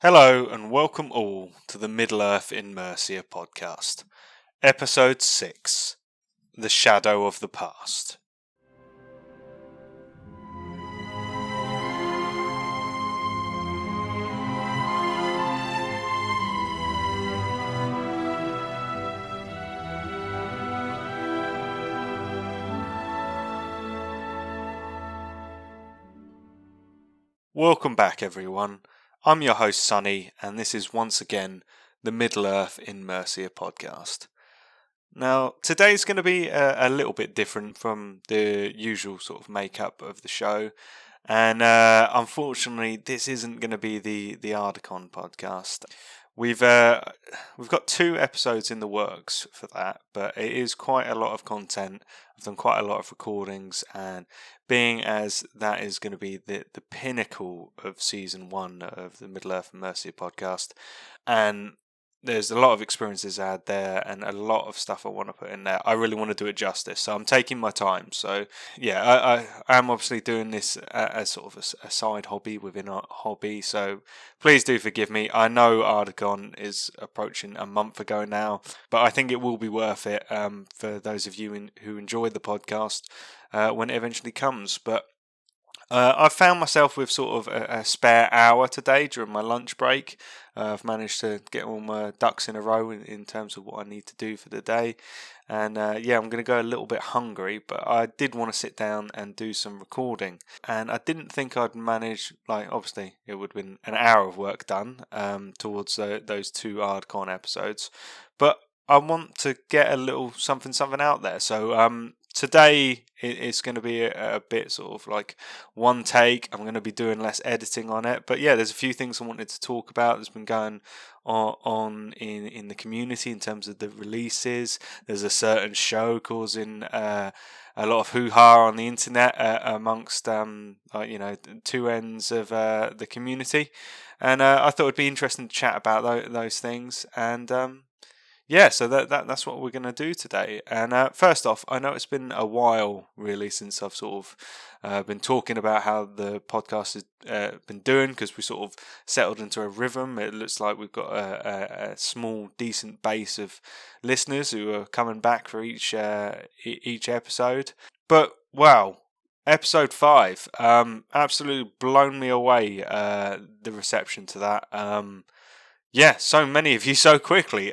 Hello and welcome all to the Middle-earth In Mercia Podcast, Episode 6, The Shadow of the Past. Welcome back everyone. I'm your host Sunny, and this is once again the Middle-earth In Mercia Podcast. Now, today's going to be a little bit different from the usual sort of makeup of the show, and unfortunately, this isn't going to be the Ardicon podcast. We've got 2 episodes in the works for that, but it is quite a lot of content. I've done quite a lot of recordings, and being as that is going to be the pinnacle of season 1 of the Middle-earth In Mercia podcast, and there's a lot of experiences I had there and a lot of stuff I want to put in there. I really want to do it justice, so I'm taking my time. So yeah, I am obviously doing this as sort of a side hobby within a hobby, so please do forgive me. I know Ardicon is approaching a month ago now, but I think it will be worth it for those of you who enjoy the podcast when it eventually comes. But I've found myself with sort of a spare hour today during my lunch break. I've managed to get all my ducks in a row in terms of what I need to do for the day. And I'm going to go a little bit hungry, but I did want to sit down and do some recording. And I didn't think I'd manage, obviously it would have been an hour of work done towards those 2 Ardcon episodes. But I want to get a little something out there. So today it's going to be a bit sort of like one take. I'm going to be doing less editing on it. But yeah, there's a few things I wanted to talk about that's been going on in the community in terms of the releases. There's a certain show causing a lot of hoo-ha on the internet amongst 2 ends of the community. And I thought it'd be interesting to chat about those things. And so that's what we're going to do today. And first off, I know it's been a while really since I've sort of been talking about how the podcast has been doing, because we sort of settled into a rhythm. It looks like we've got a small, decent base of listeners who are coming back for each episode. But wow, episode 5, absolutely blown me away. The reception to that. So many of you so quickly.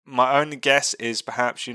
My only guess is perhaps,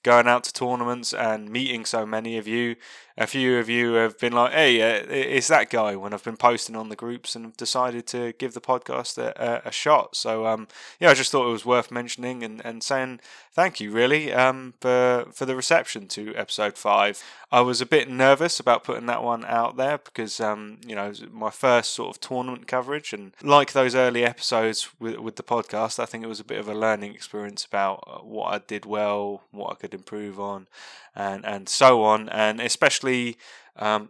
going out to tournaments and meeting so many of you. A few of you have been like, hey, it's that guy, when I've been posting on the groups and have decided to give the podcast a shot. So, I just thought it was worth mentioning and saying thank you, really, for the reception to episode 5. I was a bit nervous about putting that one out there because, it was my first sort of tournament coverage. And like those early episodes with the podcast, I think it was a bit of a learning experience about what I did well, what I could improve on, and so on. And especially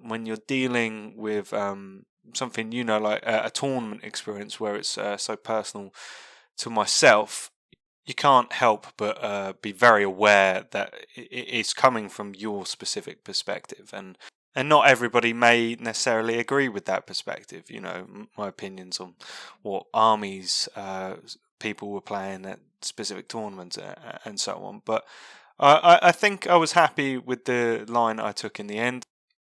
when you're dealing with something like a tournament experience where it's so personal to myself, you can't help but be very aware that it's coming from your specific perspective, and not everybody may necessarily agree with that perspective. My opinions on what armies people were playing at specific tournaments and so on. But I think I was happy with the line I took in the end.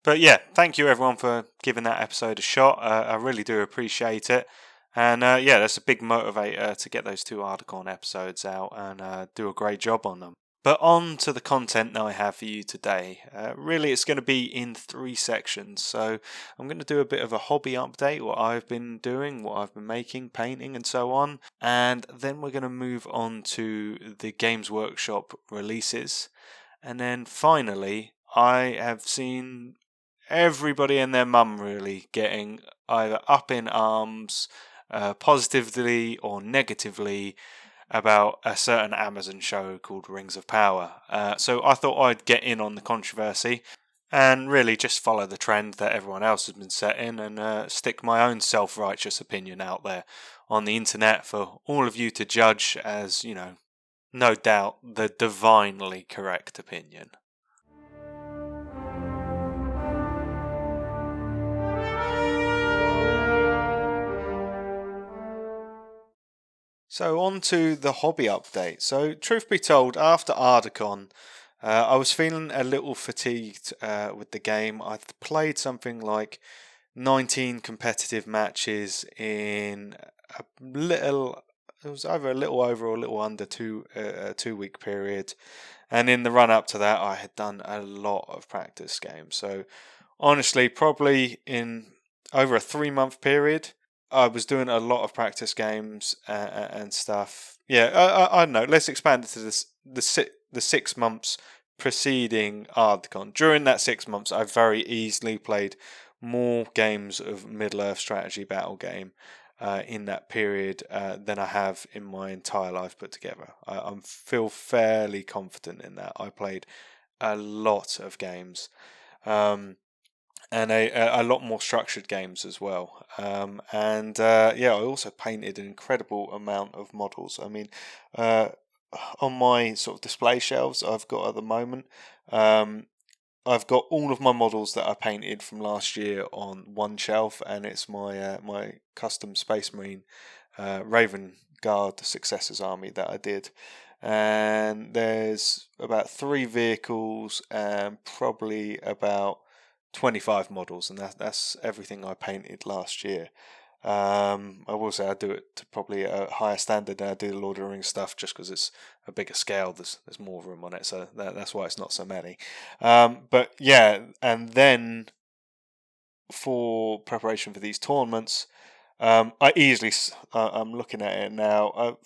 But yeah, thank you everyone for giving that episode a shot. I really do appreciate it. And that's a big motivator to get those 2 Ardicon episodes out and do a great job on them. But on to the content that I have for you today. Really, it's going to be in 3 sections. So I'm going to do a bit of a hobby update, what I've been doing, what I've been making, painting and so on. And then we're going to move on to the Games Workshop releases. And then finally, I have seen everybody and their mum really getting either up in arms, positively or negatively, about a certain Amazon show called Rings of Power. So I thought I'd get in on the controversy and really just follow the trend that everyone else has been setting and stick my own self-righteous opinion out there on the internet for all of you to judge as, no doubt the divinely correct opinion. So on to the hobby update. So truth be told, after Ardacon, I was feeling a little fatigued with the game. I'd played something like 19 competitive matches in a little. It was either a little over or a little under a 2 week period, and in the run up to that, I had done a lot of practice games. So honestly, probably in over a 3 month period, I was doing a lot of practice games and stuff. Yeah, I don't know. Let's expand it to the 6 months preceding Ardcon. During that 6 months, I very easily played more games of Middle-earth strategy battle game in that period than I have in my entire life put together. I feel fairly confident in that. I played a lot of games. And a lot more structured games as well. I also painted an incredible amount of models. I mean, on my sort of display shelves I've got at the moment, I've got all of my models that I painted from last year on one shelf, and it's my custom Space Marine Raven Guard Successors army that I did. And there's about 3 vehicles and probably about 25 models, and that's everything I painted last year. I will say I do it to probably a higher standard than I do the Lord of the Rings stuff, just because it's a bigger scale. There's more room on it, so that's why it's not so many. But yeah, and then for preparation for these tournaments, I'm looking at it now.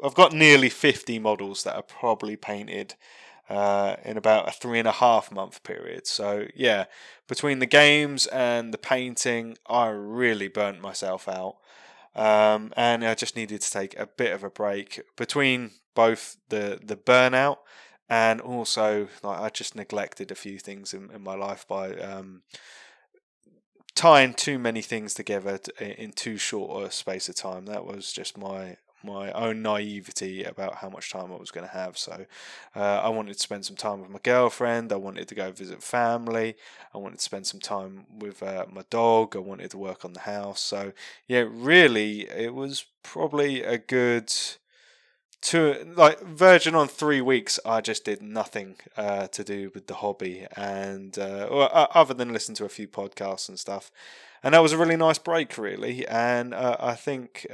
I've got nearly 50 models that are probably painted in about a 3.5 month period. So yeah, between the games and the painting, I really burnt myself out. And I just needed to take a bit of a break between both the burnout and also like I just neglected a few things in my life by tying too many things together in too short a space of time. That was just my own naivety about how much time I was going to have. So I wanted to spend some time with my girlfriend. I wanted to go visit family. I wanted to spend some time with my dog. I wanted to work on the house. So yeah, really, it was probably a good verging on 3 weeks. I just did nothing to do with the hobby, and other than listen to a few podcasts and stuff. And that was a really nice break, really. And I think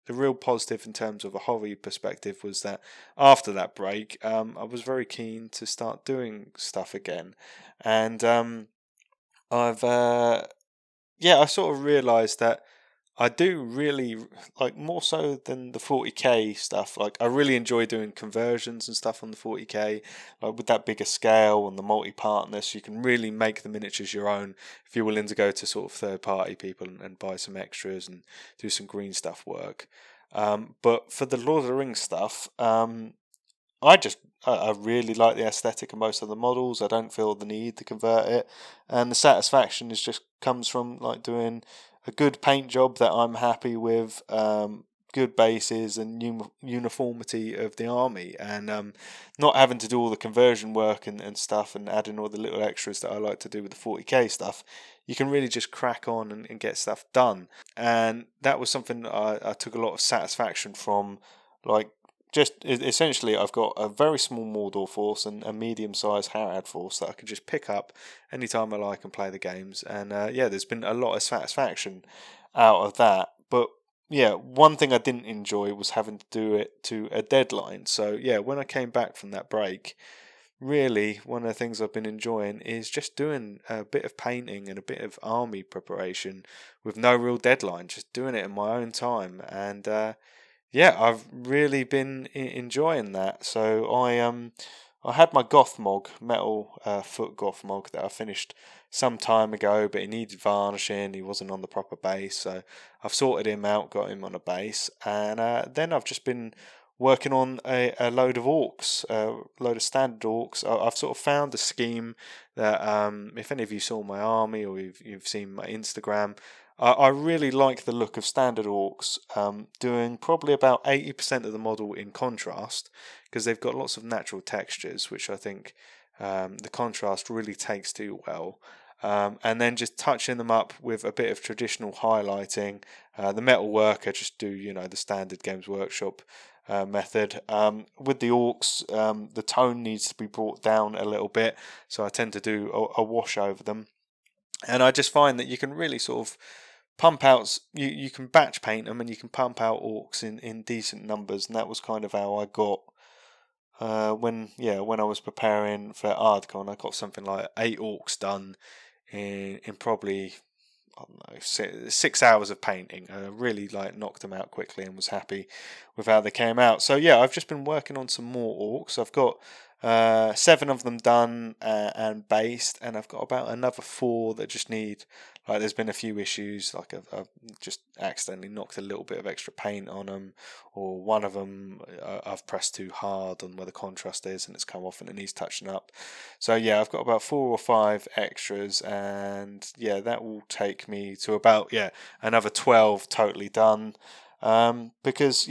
the real positive in terms of a hobby perspective was that after that break, I was very keen to start doing stuff again. And I sort of realised that I do really like, more so than the 40k stuff. Like, I really enjoy doing conversions and stuff on the 40k, like with that bigger scale and the multi-partness. You can really make the miniatures your own if you're willing to go to sort of third-party people and buy some extras and do some green stuff work. But for the Lord of the Rings stuff, I really like the aesthetic of most of the models. I don't feel the need to convert it, and the satisfaction just comes from like doing a good paint job that I'm happy with, good bases and uniformity of the army, and not having to do all the conversion work and stuff, and adding all the little extras that I like to do with the 40k stuff. You can really just crack on and get stuff done, and that was something I took a lot of satisfaction from. Like, just essentially, I've got a very small Mordor force and a medium-sized Harad force that I can just pick up anytime I like and play the games. And there's been a lot of satisfaction out of that. But yeah, one thing I didn't enjoy was having to do it to a deadline. So yeah, when I came back from that break, really one of the things I've been enjoying is just doing a bit of painting and a bit of army preparation with no real deadline, just doing it in my own time. And I've really been enjoying that. So I had my Gothmog metal foot Gothmog that I finished some time ago, but he needed varnishing. He wasn't on the proper base, so I've sorted him out, got him on a base, and then I've just been working on a load of orcs, a load of standard orcs. I've sort of found a scheme that, if any of you saw my army or you've seen my Instagram, I really like the look of standard orcs, doing probably about 80% of the model in contrast, because they've got lots of natural textures, which I think the contrast really takes to well. and then just touching them up with a bit of traditional highlighting. The metalwork, I just do, the standard Games Workshop method. With the orcs, the tone needs to be brought down a little bit, so I tend to do a wash over them. And I just find that you can really sort of pump out, you can batch paint them and you can pump out orcs in decent numbers, and that was kind of how I got when I was preparing for Ardcon. I got something like 8 orcs done in probably, I don't know, 6 hours of painting. I really knocked them out quickly and was happy with how they came out. So yeah, I've just been working on some more orcs. I've got 7 of them done and based, and I've got about another 4 that just need, there's been a few issues, I've just accidentally knocked a little bit of extra paint on them, or one of them I've pressed too hard on where the contrast is and it's come off and it needs touching up. So yeah, I've got about 4 or 5 extras, and yeah, that will take me to about another 12 totally done, because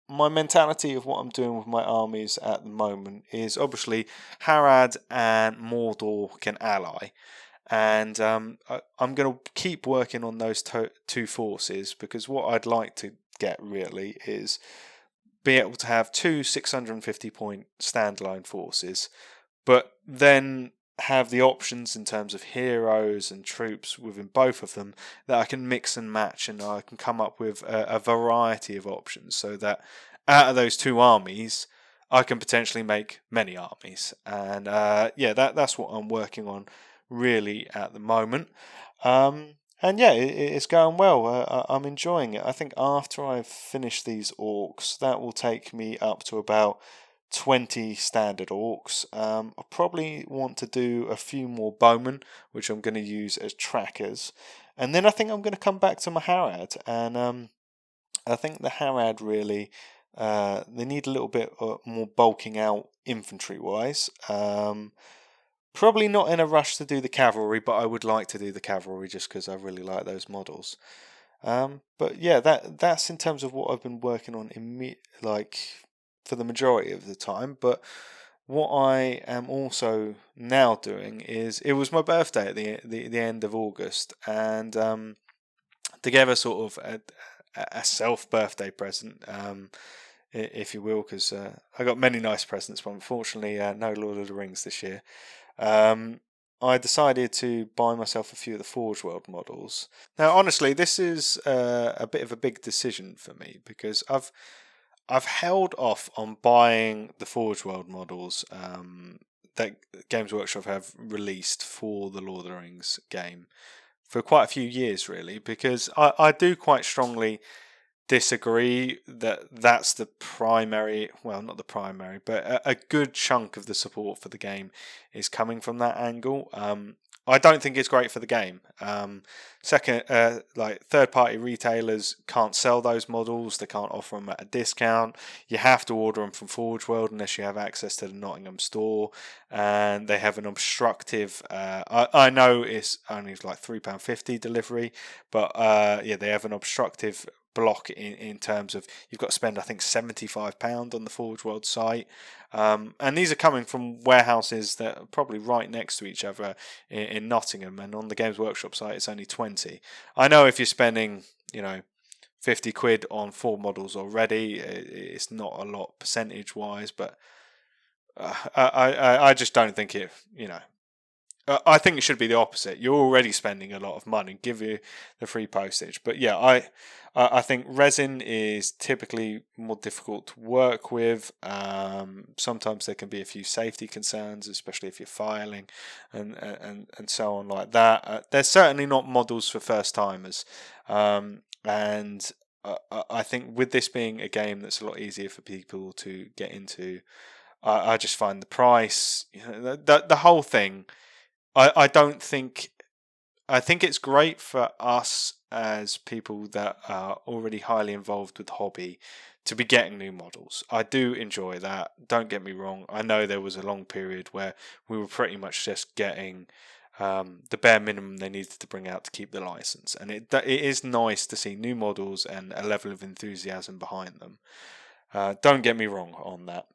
my mentality of what I'm doing with my armies at the moment is obviously Harad and Mordor can ally, and I'm going to keep working on those two forces, because what I'd like to get really is be able to have 2 650 point standalone forces, but then have the options in terms of heroes and troops within both of them that I can mix and match, and I can come up with a variety of options, so that out of those 2 armies I can potentially make many armies. And that's what I'm working on really at the moment, and it's going well. I'm enjoying it. I think after I've finished these orcs, that will take me up to about 20 standard orcs. I probably want to do a few more bowmen, which I'm going to use as trackers, and then I think I'm going to come back to my Harad, and I think the Harad really they need a little bit more bulking out infantry wise. Probably not in a rush to do the cavalry, but I would like to do the cavalry just because I really like those models. But yeah, that's in terms of what I've been working on for the majority of the time. But what I am also now doing is, it was my birthday at the end of August, and to give a sort of a self birthday present, if you will, because I got many nice presents, but unfortunately no Lord of the Rings this year. I decided to buy myself a few of the Forge World models. Now, honestly, this is a bit of a big decision for me, because I've held off on buying the Forge World models that Games Workshop have released for the Lord of the Rings game for quite a few years, really, because I do quite strongly disagree that that's the primary, well, not the primary, but a good chunk of the support for the game is coming from that angle. I don't think it's great for the game. Third-party retailers can't sell those models. They can't offer them at a discount. You have to order them from Forge World unless you have access to the Nottingham store, and they have an obstructive. I know it's only like £3.50 delivery, but they have an obstructive block in terms of you've got to spend, I think, £75 on the Forge World site, and these are coming from warehouses that are probably right next to each other in Nottingham, and on the Games Workshop site it's only 20. I know if you're spending 50 quid on 4 models already, it's not a lot percentage wise, but I just don't think it, I think it should be the opposite. You're already spending a lot of money, give you the free postage. But yeah, I think resin is typically more difficult to work with. Sometimes there can be a few safety concerns, especially if you're filing and so on like that. They're certainly not models for first timers, and I think with this being a game that's a lot easier for people to get into, I just find the price, the whole thing. I don't think. I think it's great for us as people that are already highly involved with the hobby to be getting new models. I do enjoy that. Don't get me wrong. I know there was a long period where we were pretty much just getting the bare minimum they needed to bring out to keep the license, and it is nice to see new models and a level of enthusiasm behind them. Don't get me wrong on that.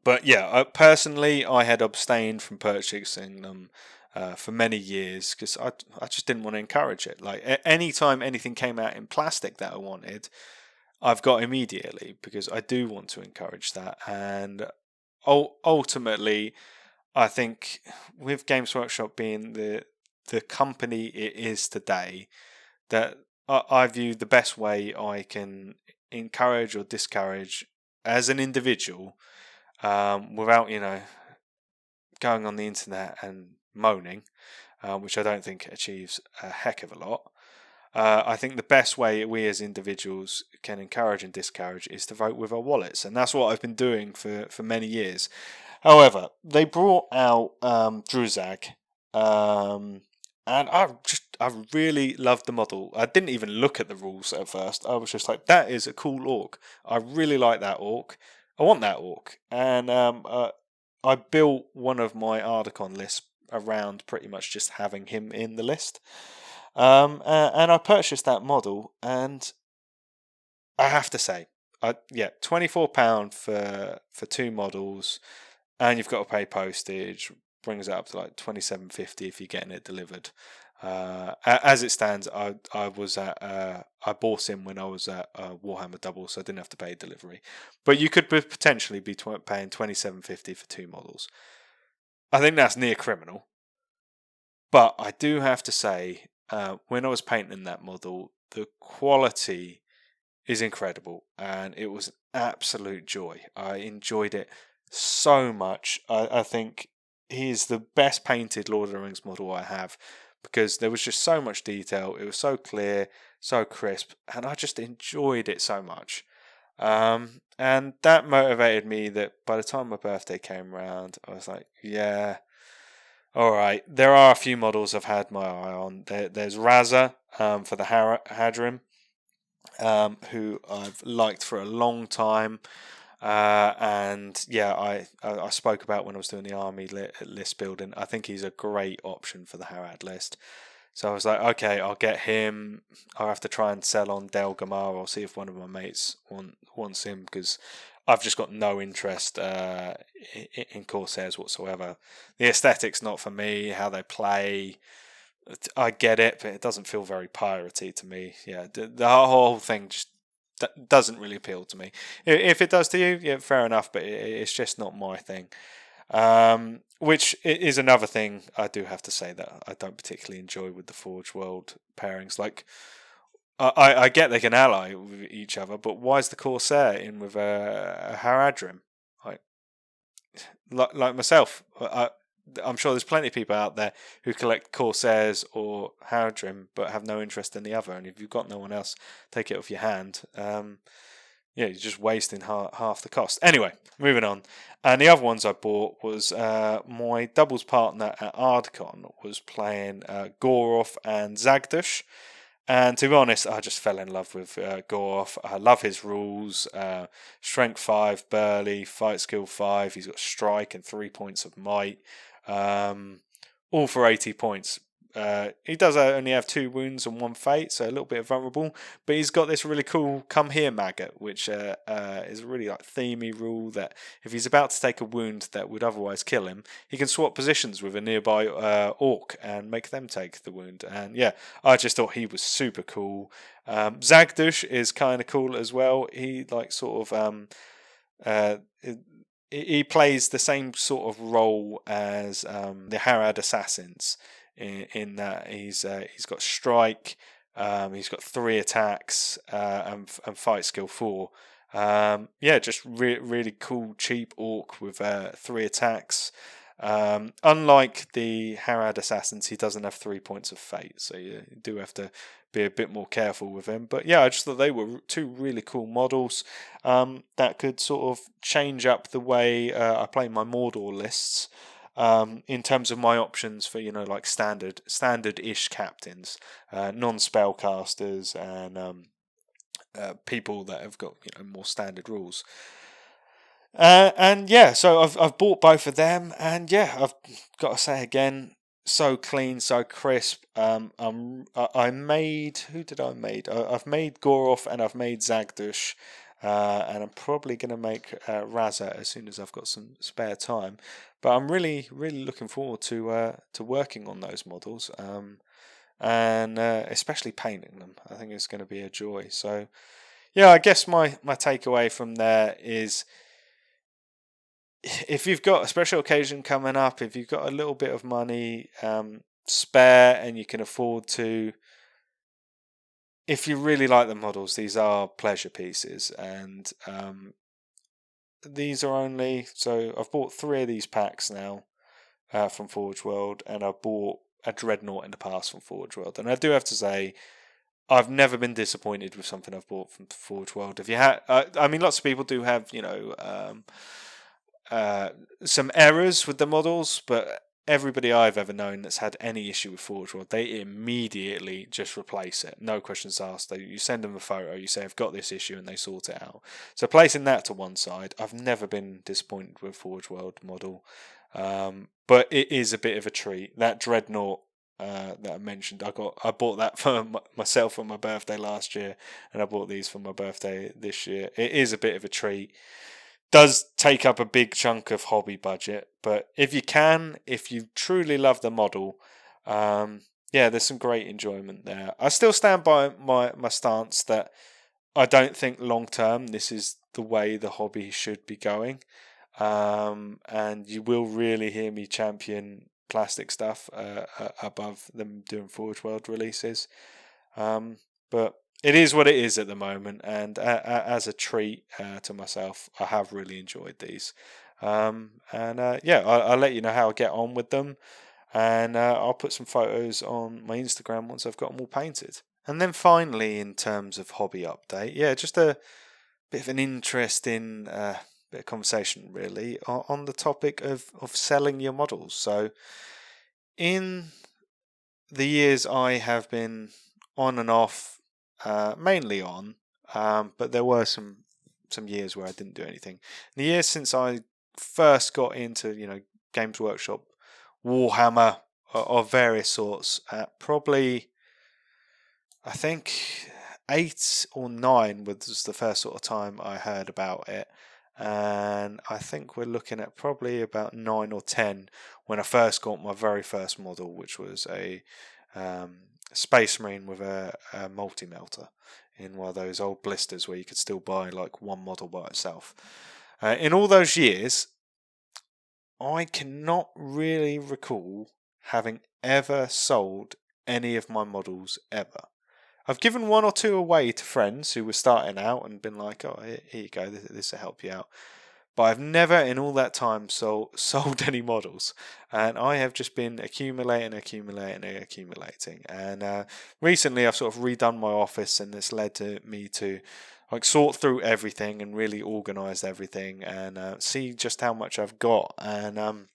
But yeah, personally, I had abstained from purchasing them for many years because I just didn't want to encourage it. Like anytime anything came out in plastic that I wanted, I've got immediately because I do want to encourage that. And ultimately, I think with Games Workshop being the company it is today, that I view the best way I can encourage or discourage as an individual, without going on the internet and moaning, which I don't think achieves a heck of a lot. I think the best way we as individuals can encourage and discourage is to vote with our wallets, and that's what I've been doing for many years. However, they brought out Druzag, and I really loved the model. I didn't even look at the rules at first. I was just like, that is a cool orc. I really like that orc. I want that orc. And I built one of my Ardacon lists around pretty much just having him in the list. And I purchased that model, and I have to say, £24 for two models, and you've got to pay postage. Brings it up to like $27.50 if you're getting it delivered. As it stands, I bought him when I was at Warhammer Double, so I didn't have to pay delivery. But you could potentially be paying $27.50 for two models. I think that's near criminal. But I do have to say, when I was painting that model, the quality is incredible, and it was an absolute joy. I enjoyed it so much. I think he's the best painted Lord of the Rings model I have, because there was just so much detail. It was so clear, so crisp, and I just enjoyed it so much. And that motivated me that by the time my birthday came around, I was like, yeah, all right. There are a few models I've had my eye on. There's Raza for the Hadrim, who I've liked for a long time. And yeah, I spoke about when I was doing the army list building. I think he's a great option for the Harad list. So I was like, okay, I'll get him. I'll have to try and sell on Delgamar. I'll see if one of my mates wants him, because I've just got no interest in Corsairs whatsoever. The aesthetics not for me. How they play, I get it, but it doesn't feel very piratey to me. Yeah, the whole thing just doesn't really appeal to me. If it does to you, yeah, fair enough, but it's just not my thing. Which is another thing I do have to say that I don't particularly enjoy with the Forge World pairings. Like, I get they can ally with each other, but why is the Corsair in with a Haradrim? Like myself, I'm sure there's plenty of people out there who collect Corsairs or Haradrim but have no interest in the other, and if you've got no one else, take it off your hand. You're just wasting half the cost. Anyway, moving on. And the other ones I bought was my doubles partner at Ardcon was playing Goroth and Zagdush. And to be honest, I just fell in love with Goroth. I love his rules. Strength 5, burly, fight skill 5. He's got strike and 3 points of might. All for 80 points. He does only have 2 wounds and 1 fate, so a little bit vulnerable. But he's got this really cool come here maggot, which is a really themey rule that if he's about to take a wound that would otherwise kill him, he can swap positions with a nearby orc and make them take the wound. And yeah, I just thought he was super cool. Zagdush is kind of cool as well. He he plays the same sort of role as the Harad assassins. In that he's got strike, he's got 3 attacks, and fight skill 4. Just really cool cheap orc with 3 attacks. Unlike the Harad assassins, he doesn't have 3 points of fate, so you do have to be a bit more careful with him. But yeah, I just thought they were 2 really cool models that could sort of change up the way I play my Mordor lists. In terms of my options for like standard-ish captains, non-spellcasters, and people that have got more standard rules. And yeah, so I've bought both of them, and yeah, I've got to say again, so clean, so crisp. I made, who did I made? I've made Goroth and I've made Zagdush. and I'm probably going to make Raza as soon as I've got some spare time. But I'm really looking forward to working on those models, and especially painting them. I think it's going to be a joy. So yeah, I guess my takeaway from there is, if you've got a special occasion coming up, if you've got a little bit of money spare and you can afford to, if you really like the models, these are pleasure pieces, and these are only, so I've bought 3 of these packs now from Forge World, and I bought a Dreadnought in the past from Forge World, and I do have to say, I've never been disappointed with something I've bought from Forge World. If you I mean, lots of people do have, some errors with the models, but everybody I've ever known that's had any issue with Forge World, they immediately just replace it. No questions asked. You send them a photo, you say, I've got this issue, and they sort it out. So placing that to one side, I've never been disappointed with Forge World model. But it is a bit of a treat. That Dreadnought that I mentioned, I bought that for myself for my birthday last year, and I bought these for my birthday this year. It is a bit of a treat. Does take up a big chunk of hobby budget, but if you truly love the model, there's some great enjoyment there. I still stand by my stance that I don't think long term this is the way the hobby should be going, and you will really hear me champion plastic stuff above them doing Forge World releases, but it is what it is at the moment, and as a treat to myself, I have really enjoyed these. I'll let you know how I get on with them, and I'll put some photos on my Instagram once I've got them all painted. And then finally, in terms of hobby update, just a bit of an interesting bit of conversation really on the topic of selling your models. So in the years I have been on and off, mainly on, but there were some years where I didn't do anything. The years since I first got into Games Workshop, Warhammer of various sorts, probably I think 8 or 9 was the first sort of time I heard about it, and I think we're looking at probably about 9 or 10 when I first got my very first model, which was a Space Marine with a multi-melter in one of those old blisters where you could still buy like one model by itself. In all those years, I cannot really recall having ever sold any of my models ever. I've given 1 or 2 away to friends who were starting out and been like, oh, here you go, this will help you out. But I've never in all that time sold any models, and I have just been accumulating. And recently I've sort of redone my office, and this led to me to sort through everything and really organise everything and see just how much I've got. And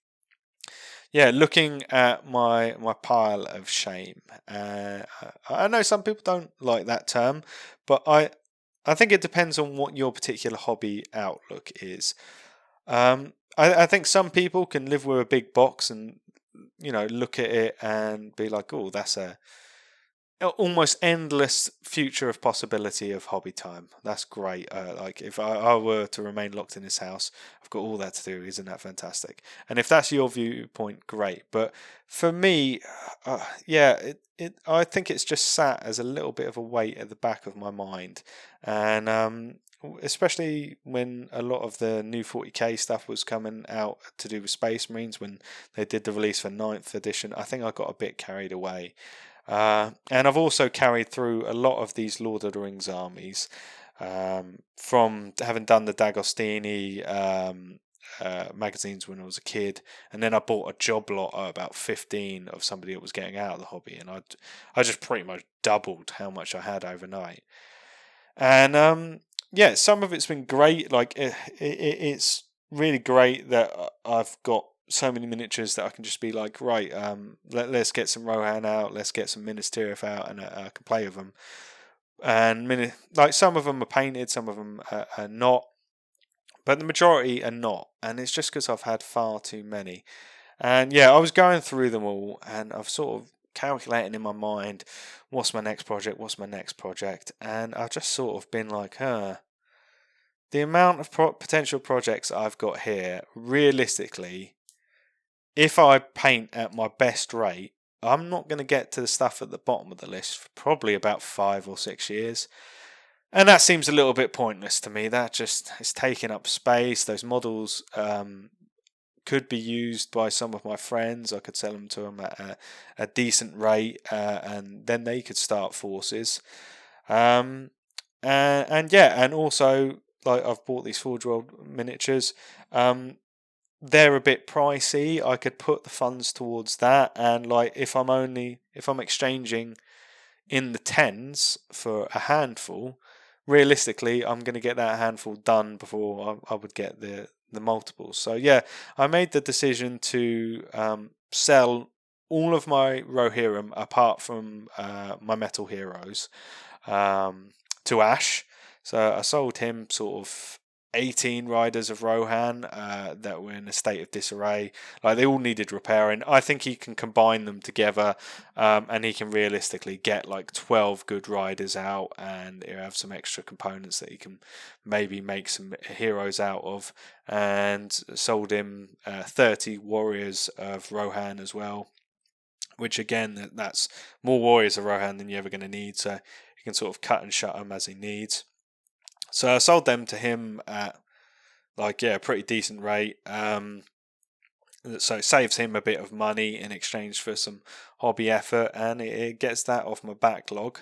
looking at my pile of shame, I know some people don't like that term, but I think it depends on what your particular hobby outlook is. I think some people can live with a big box and look at it and be like, oh, that's a almost endless future of possibility of hobby time. That's great. If I were to remain locked in this house, I've got all that to do. Isn't that fantastic? And if that's your viewpoint, great. But for me, I think it's just sat as a little bit of a weight at the back of my mind, and especially when a lot of the new 40k stuff was coming out to do with Space Marines when they did the release for 9th edition. I think I got a bit carried away. And I've also carried through a lot of these Lord of the Rings armies, from having done the D'Agostini magazines when I was a kid, and then I bought a job lot at about 15 of somebody that was getting out of the hobby, and I just pretty much doubled how much I had overnight. And some of it's been great. It's really great that I've got so many miniatures that I can just be like, right, let's get some Rohan out, let's get some Minas Tirith out, and I can play with them. And some of them are painted, some of them are not, but the majority are not, and it's just because I've had far too many. And I was going through them all, and I've sort of calculating in my mind, what's my next project, and I've just sort of been like, the amount of potential projects I've got here, realistically, if I paint at my best rate, I'm not going to get to the stuff at the bottom of the list for probably about 5 or 6 years. And that seems a little bit pointless to me. That just is taking up space. Those models could be used by some of my friends. I could sell them to them at a decent rate, and then they could start forces. And also, like, I've bought these Forge World miniatures. They're a bit pricey. I could put the funds towards that, and like if I'm exchanging in the tens for a handful, realistically, I'm going to get that handful done before I would get the multiples. So yeah, I made the decision to sell all of my Rohirrim apart from my Metal Heroes to Ash. So I sold him sort of 18 riders of Rohan that were in a state of disarray. Like, they all needed repairing. I think he can combine them together, and he can realistically get like 12 good riders out, and he'll have some extra components that he can maybe make some heroes out of. And sold him 30 warriors of Rohan as well, which again, that's more warriors of Rohan than you're ever going to need, so he can sort of cut and shut them as he needs. So I sold them to him at a pretty decent rate. So it saves him a bit of money in exchange for some hobby effort, and it gets that off my backlog.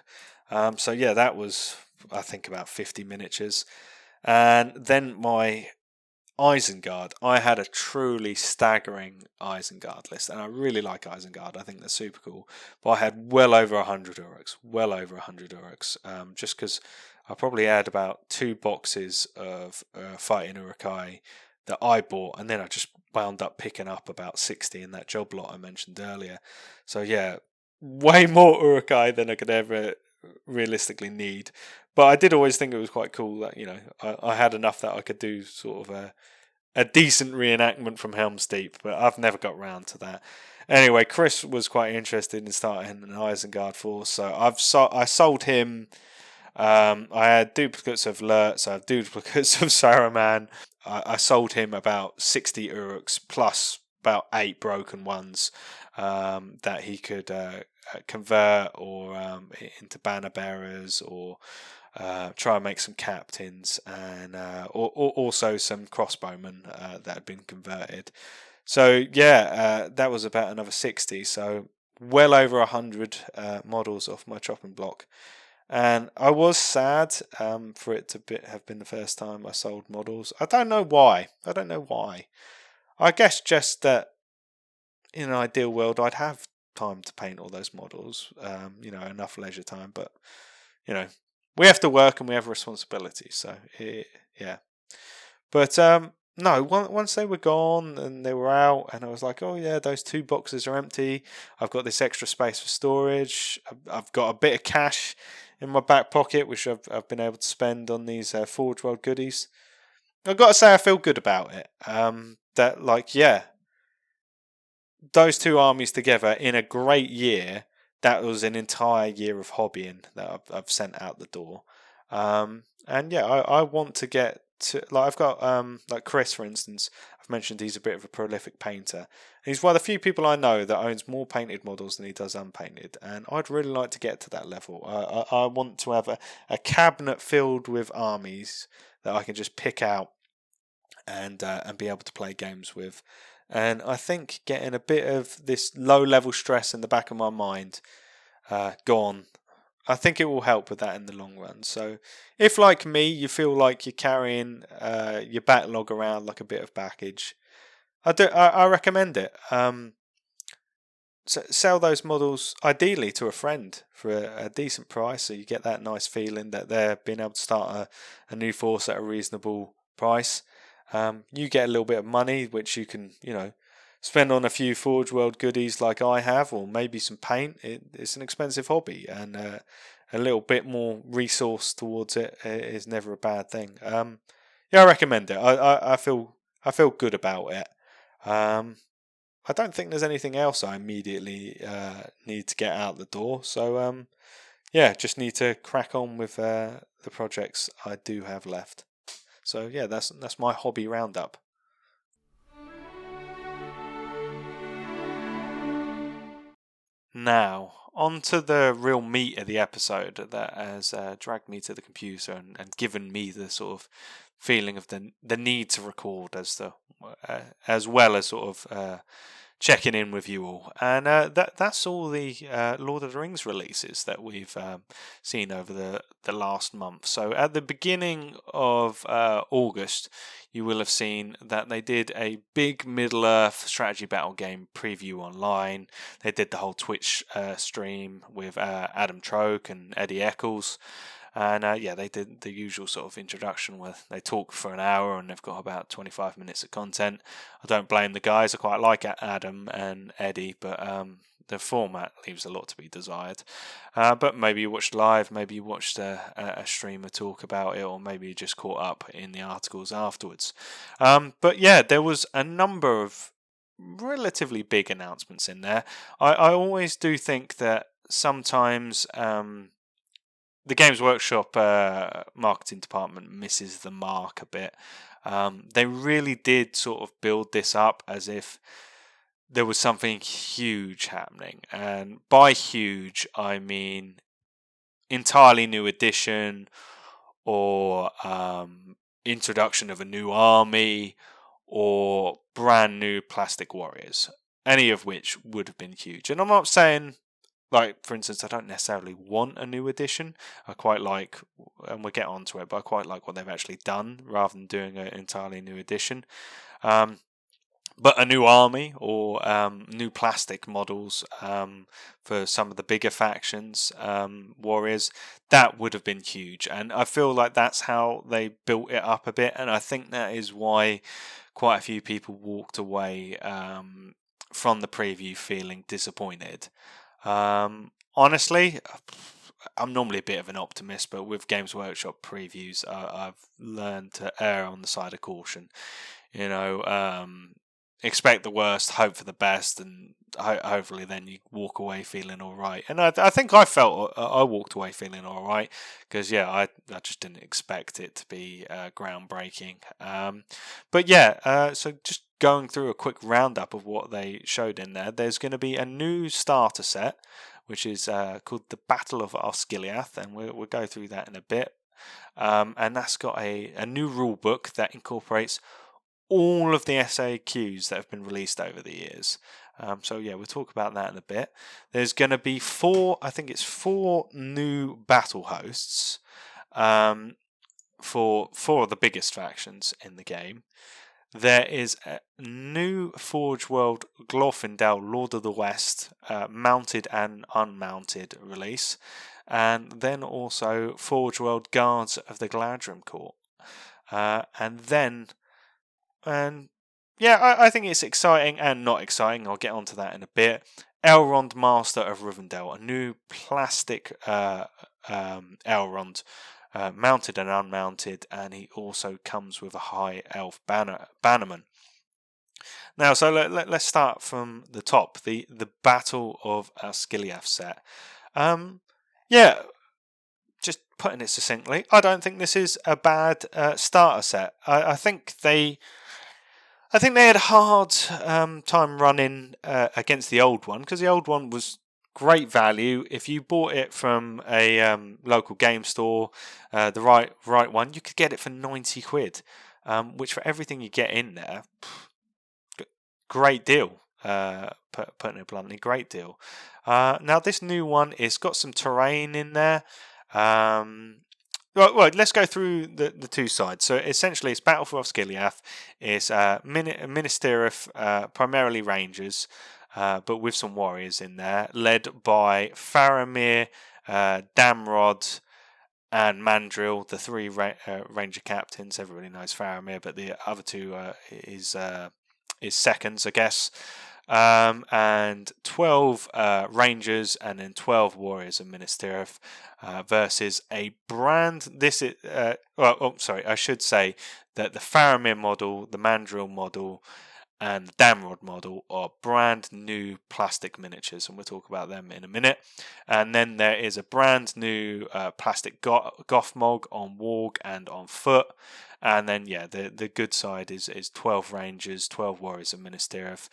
So yeah, that was, I think, about 50 miniatures. And then my Isengard, I had a truly staggering Isengard list, and I really like Isengard. I think they're super cool. But I had well over 100 Uruks, just because I probably had about 2 boxes of fighting Urukai that I bought, and then I just wound up picking up about 60 in that job lot I mentioned earlier. So yeah, way more Urukai than I could ever realistically need. But I did always think it was quite cool that, I had enough that I could do sort of a decent reenactment from Helm's Deep, but I've never got round to that. Anyway, Chris was quite interested in starting an Isengard force, so I sold him. I had duplicates of Lurtz, I have duplicates of Saruman. I sold him about 60 Uruks plus about 8 broken ones that he could convert or into banner bearers, or try and make some captains, and also some crossbowmen that had been converted. So yeah, that was about another 60. So well over 100 models off my chopping block. And I was sad for it to have been the first time I sold models. I don't know why. I guess just that in an ideal world I'd have time to paint all those models, enough leisure time. But, we have to work and we have responsibilities. So, yeah. But, no, once they were gone and they were out, and I was like, oh yeah, those 2 boxes are empty. I've got this extra space for storage. I've got a bit of cash in my back pocket, which I've been able to spend on these Forge World goodies. I've got to say, I feel good about it. Those 2 armies together in a great year, that was an entire year of hobbying that I've sent out the door. And yeah, I want to get to, I've got like Chris, for instance. I've mentioned he's a bit of a prolific painter. He's one of the few people I know that owns more painted models than he does unpainted, and I'd really like to get to that level. I want to have a cabinet filled with armies that I can just pick out and be able to play games with. And I think getting a bit of this low level stress in the back of my mind gone, I think it will help with that in the long run. So if, like me, you feel like you're carrying your backlog around like a bit of baggage, I recommend it. Sell those models ideally to a friend for a decent price, so you get that nice feeling that they're being able to start a new force at a reasonable price. You get a little bit of money, which you can, spend on a few Forge World goodies like I have, or maybe some paint. It's an expensive hobby, and a little bit more resource towards it is never a bad thing. Yeah, I recommend it. I feel good about it. I don't think there's anything else I immediately need to get out the door. So yeah, just need to crack on with the projects I do have left. So yeah, that's my hobby roundup. Now, on to the real meat of the episode that has dragged me to the computer and given me the sort of feeling of the need to record as well as sort of checking in with you all. And that's all the Lord of the Rings releases that we've seen over the last month. So at the beginning of August, you will have seen that they did a big Middle-earth strategy battle game preview online. They did the whole Twitch stream with Adam Troke and Eddie Eccles. And they did the usual sort of introduction where they talk for an hour and they've got about 25 minutes of content. I don't blame the guys. I quite like Adam and Eddie, but the format leaves a lot to be desired. But maybe you watched live, maybe you watched a streamer talk about it, or maybe you just caught up in the articles afterwards. But yeah, there was a number of relatively big announcements in there. I always do think that sometimes the Games Workshop marketing department misses the mark a bit. They really did sort of build this up as if there was something huge happening. And by huge, I mean entirely new edition or introduction of a new army or brand new plastic warriors. Any of which would have been huge. And I'm not saying, like, for instance, I don't necessarily want a new edition. I quite like, and we'll get onto it, but I quite like what they've actually done rather than doing an entirely new edition. But a new army or new plastic models for some of the bigger factions, warriors, that would have been huge. And I feel like that's how they built it up a bit. And I think that is why quite a few people walked away from the preview feeling disappointed. Honestly, I'm normally a bit of an optimist, but with Games Workshop previews, I've learned to err on the side of caution. Expect the worst, hope for the best, and hopefully then you walk away feeling all right. And I think I walked away feeling all right because I just didn't expect it to be groundbreaking. But yeah, so just going through a quick roundup of what they showed in there. There's going to be a new starter set, which is called the Battle of Osgiliath, and we'll go through that in a bit. And that's got a new rule book that incorporates all of the SAQs that have been released over the years. So yeah, we'll talk about that in a bit. There's going to be four new battle hosts for four of the biggest factions in the game. There is a new Forge World Glorfindel Lord of the West mounted and unmounted release, and then also Forge World Guards of the Galadrim Court. I think it's exciting and not exciting. I'll get onto that in a bit. Elrond, Master of Rivendell, a new plastic Elrond, mounted and unmounted, and he also comes with a high elf bannerman. Now, so let's start from the top. The Battle of Osgiliath set. Just putting it succinctly, I don't think this is a bad starter set. I think they had a hard time running against the old one, because the old one was great value. If you bought it from a local game store, the right one, you could get it for £90, which for everything you get in there, great deal. Putting it bluntly, great deal. Now this new one, it's got some terrain in there. Well, let's go through the two sides. So essentially, it's Battle for Osgiliath. It's Minas Tirith, primarily Rangers, but with some warriors in there, led by Faramir, Damrod, and Mandrill, the three Ranger captains. Everybody knows Faramir, but the other two is seconds, I guess. And 12 Rangers and then 12 Warriors of Minas Tirith versus a brand. I should say that the Faramir model, the Mandrill model, and the Damrod model are brand new plastic miniatures, and we'll talk about them in a minute. And then there is a brand new plastic Gothmog on Warg and on foot. And then, the good side is 12 Rangers, 12 Warriors of Minas Tirith.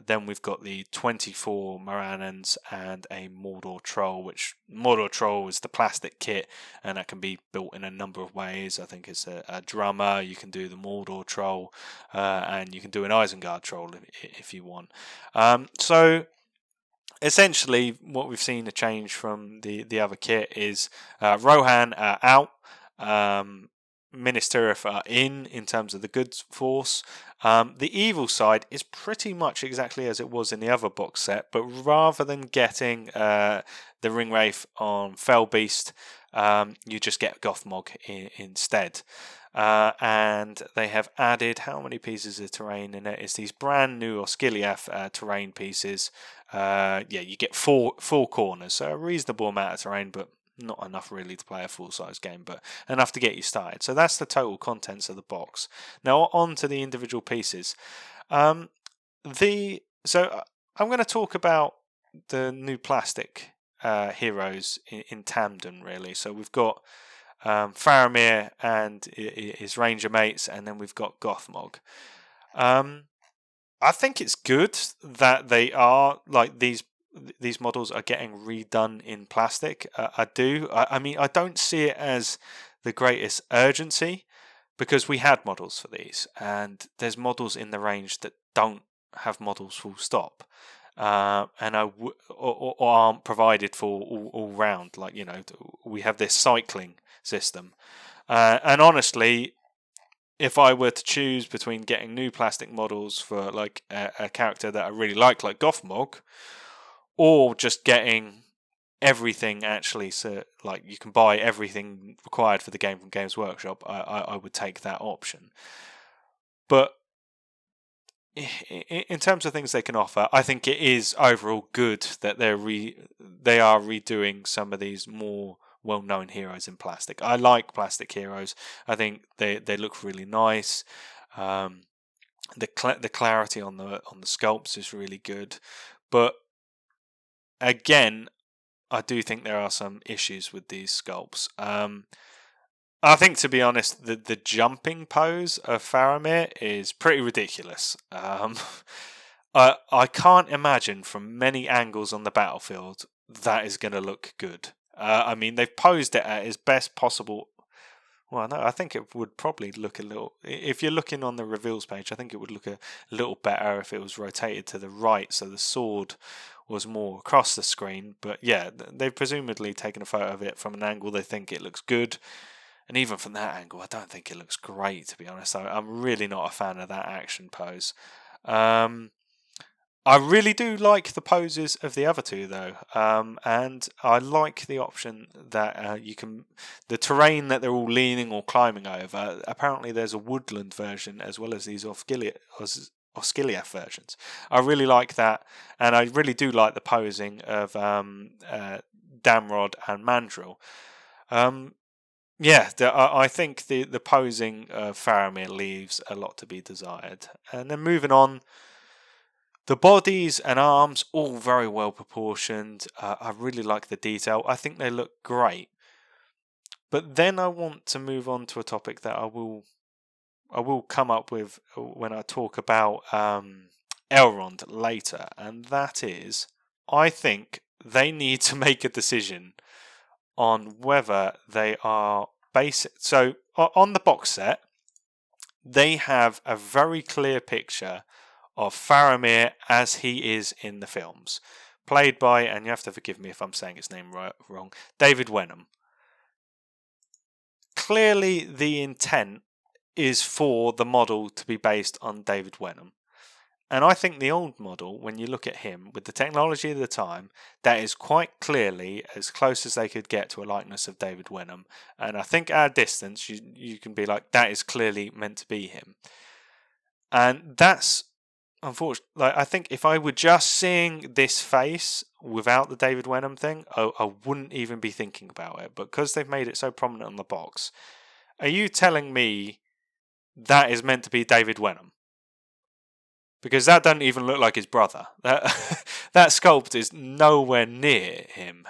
Then we've got the 24 Morannons and a Mordor Troll, which Mordor Troll is the plastic kit, and that can be built in a number of ways. I think it's a drummer, you can do the Mordor Troll, and you can do an Isengard Troll if you want. So essentially, what we've seen a change from the other kit is Rohan are out, Minas Tirith are in terms of the good force. The evil side is pretty much exactly as it was in the other box set, but rather than getting the Ringwraith on Fellbeast, you just get Gothmog instead. And they have added how many pieces of terrain in it? It's these brand new Osgiliath terrain pieces. You get four corners, so a reasonable amount of terrain, but not enough really to play a full-size game, but enough to get you started. So that's the total contents of the box. Now on to the individual pieces. So I'm going to talk about the new plastic heroes in Tamden, really. So we've got Faramir and his ranger mates, and then we've got Gothmog. I think it's good that they are like these models are getting redone in plastic. I do. I mean, I don't see it as the greatest urgency because we had models for these, and there's models in the range that don't have models full stop, and or aren't provided for all round. Like, you know, we have this cycling system, and honestly, if I were to choose between getting new plastic models for like a character that I really like Gothmog, or just getting everything actually, so like you can buy everything required for the game from Games Workshop, I would take that option. But in terms of things they can offer, I think it is overall good that they are redoing some of these more well-known heroes in plastic. I like plastic heroes. I think they look really nice. The clarity on the sculpts is really good, but again, I do think there are some issues with these sculpts. I think, to be honest, the jumping pose of Faramir is pretty ridiculous. I can't imagine from many angles on the battlefield that is going to look good. I mean, they've posed it at its best possible. Well, no, I think it would probably look a little. If you're looking on the reveals page, I think it would look a little better if it was rotated to the right, so the sword was more across the screen. But yeah, they've presumably taken a photo of it from an angle they think it looks good, and even from that angle, I don't think it looks great, to be honest. I'm really not a fan of that action pose. I really do like the poses of the other two, though, and I like the option that you can, the terrain that they're all leaning or climbing over. Apparently, there's a woodland version as well as these Osgiliath versions. I really like that, and I really do like the posing of Damrod and Mandrill. I think the posing of Faramir leaves a lot to be desired. And then moving on, the bodies and arms, all very well proportioned. I really like the detail. I think they look great. But then I want to move on to a topic that I will come up with when I talk about Elrond later, and that is, I think they need to make a decision on whether they are basic. So on the box set, they have a very clear picture of Faramir as he is in the films, played by, and you have to forgive me if I'm saying his name wrong, David Wenham. Clearly the intent is for the model to be based on David Wenham. And I think the old model, when you look at him, with the technology of the time, that is quite clearly as close as they could get to a likeness of David Wenham. And I think at a distance, you can be like, that is clearly meant to be him. And that's, unfortunately, like, I think if I were just seeing this face without the David Wenham thing, I wouldn't even be thinking about it. But because they've made it so prominent on the box, are you telling me that is meant to be David Wenham? Because that doesn't even look like his brother. That sculpt is nowhere near him.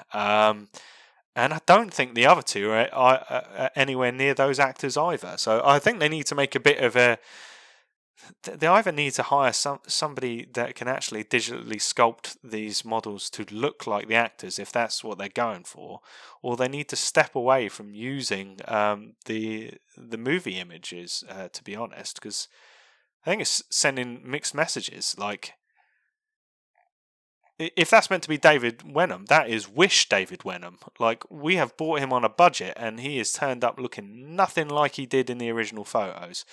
And I don't think the other two are anywhere near those actors either. So I think they need to make a bit of a. They either need to hire somebody that can actually digitally sculpt these models to look like the actors, if that's what they're going for, or they need to step away from using the movie images. To be honest, because I think it's sending mixed messages. Like, if that's meant to be David Wenham, that is Wish David Wenham. Like, we have bought him on a budget, and he has turned up looking nothing like he did in the original photos.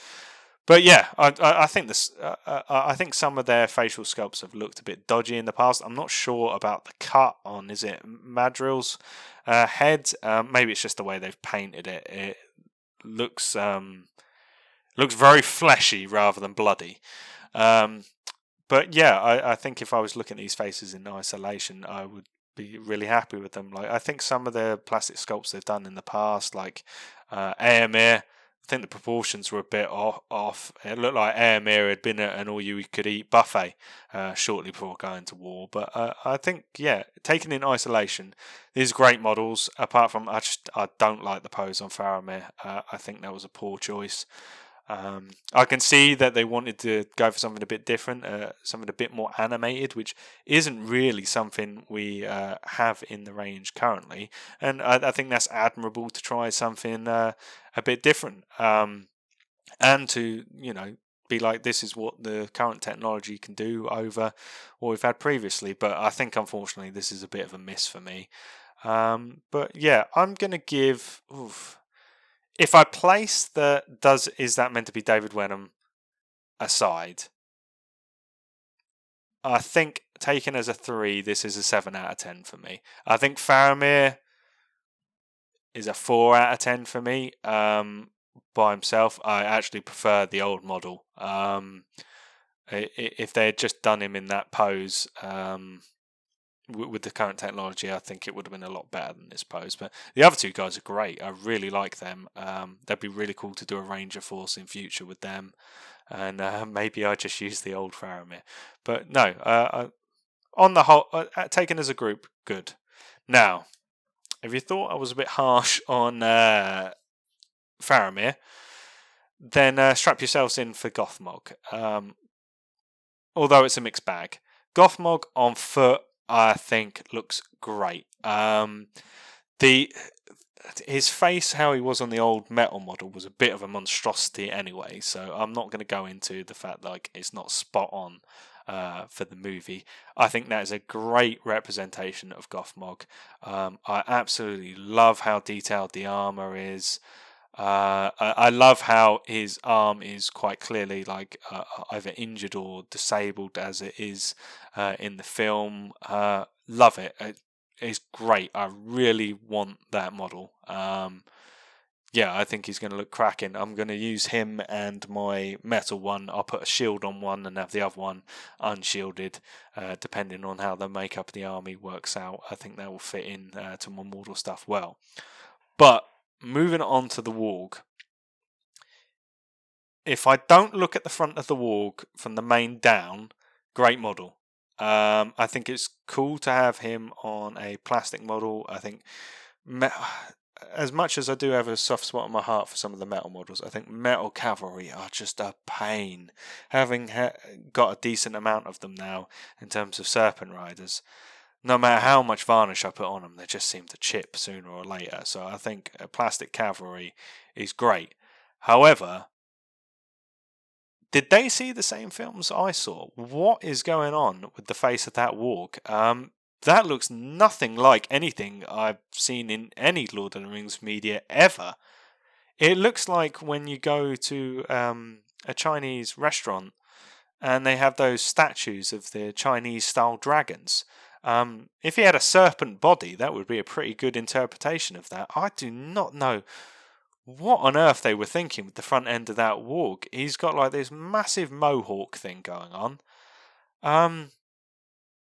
But yeah, I think this. I think some of their facial sculpts have looked a bit dodgy in the past. I'm not sure about the cut on. Is it Madril's head? Maybe it's just the way they've painted it. It looks very fleshy rather than bloody. But yeah, I think if I was looking at these faces in isolation, I would be really happy with them. Like, I think some of the plastic sculpts they've done in the past, like Aemir, I think the proportions were a bit off. It looked like Aemir had been at an all-you-could-eat buffet shortly before going to war. But I think, yeah, taken in isolation, these are great models. Apart from, I don't like the pose on Faramir. I think that was a poor choice. I can see that they wanted to go for something a bit different, something a bit more animated, which isn't really something we have in the range currently. And I think that's admirable to try something a bit different, and to, be like, this is what the current technology can do over what we've had previously. But I think, unfortunately, this is a bit of a miss for me. But yeah, I'm going to give... If I place is that meant to be David Wenham aside, I think, taken as a 3, this is a 7 out of 10 for me. I think Faramir is a 4 out of 10 for me by himself. I actually prefer the old model. If they had just done him in that pose, with the current technology, I think it would have been a lot better than this pose. But the other two guys are great. I really like them. That'd be really cool to do a Ranger Force in future with them. And maybe I just use the old Faramir. But no, on the whole, taken as a group, good. Now, if you thought I was a bit harsh on Faramir, then strap yourselves in for Gothmog. Although it's a mixed bag. Gothmog on foot, I think, looks great. His face, how he was on the old metal model, was a bit of a monstrosity anyway. So I'm not going to go into the fact that it's not spot on for the movie. I think that is a great representation of Gothmog. I absolutely love how detailed the armor is. I love how his arm is quite clearly either injured or disabled as it is in the film. Love it. It's great. I really want that model. Yeah, I think he's going to look cracking. I'm going to use him and my metal one. I'll put a shield on one and have the other one unshielded, depending on how the makeup of the army works out. I think that will fit in to my mortal stuff well. But moving on to the Warg. If I don't look at the front of the Warg from the main down, great model. I think it's cool to have him on a plastic model. I think, as much as I do have a soft spot in my heart for some of the metal models, I think metal cavalry are just a pain. Having got a decent amount of them now in terms of Serpent Riders, no matter how much varnish I put on them, they just seem to chip sooner or later. So I think a plastic cavalry is great. However, did they see the same films I saw? What is going on with the face of that Warg? That looks nothing like anything I've seen in any Lord of the Rings media ever. It looks like when you go to a Chinese restaurant and they have those statues of the Chinese-style dragons. If he had a serpent body, that would be a pretty good interpretation of that. I do not know what on earth they were thinking with the front end of that Warg. He's got this massive mohawk thing going on.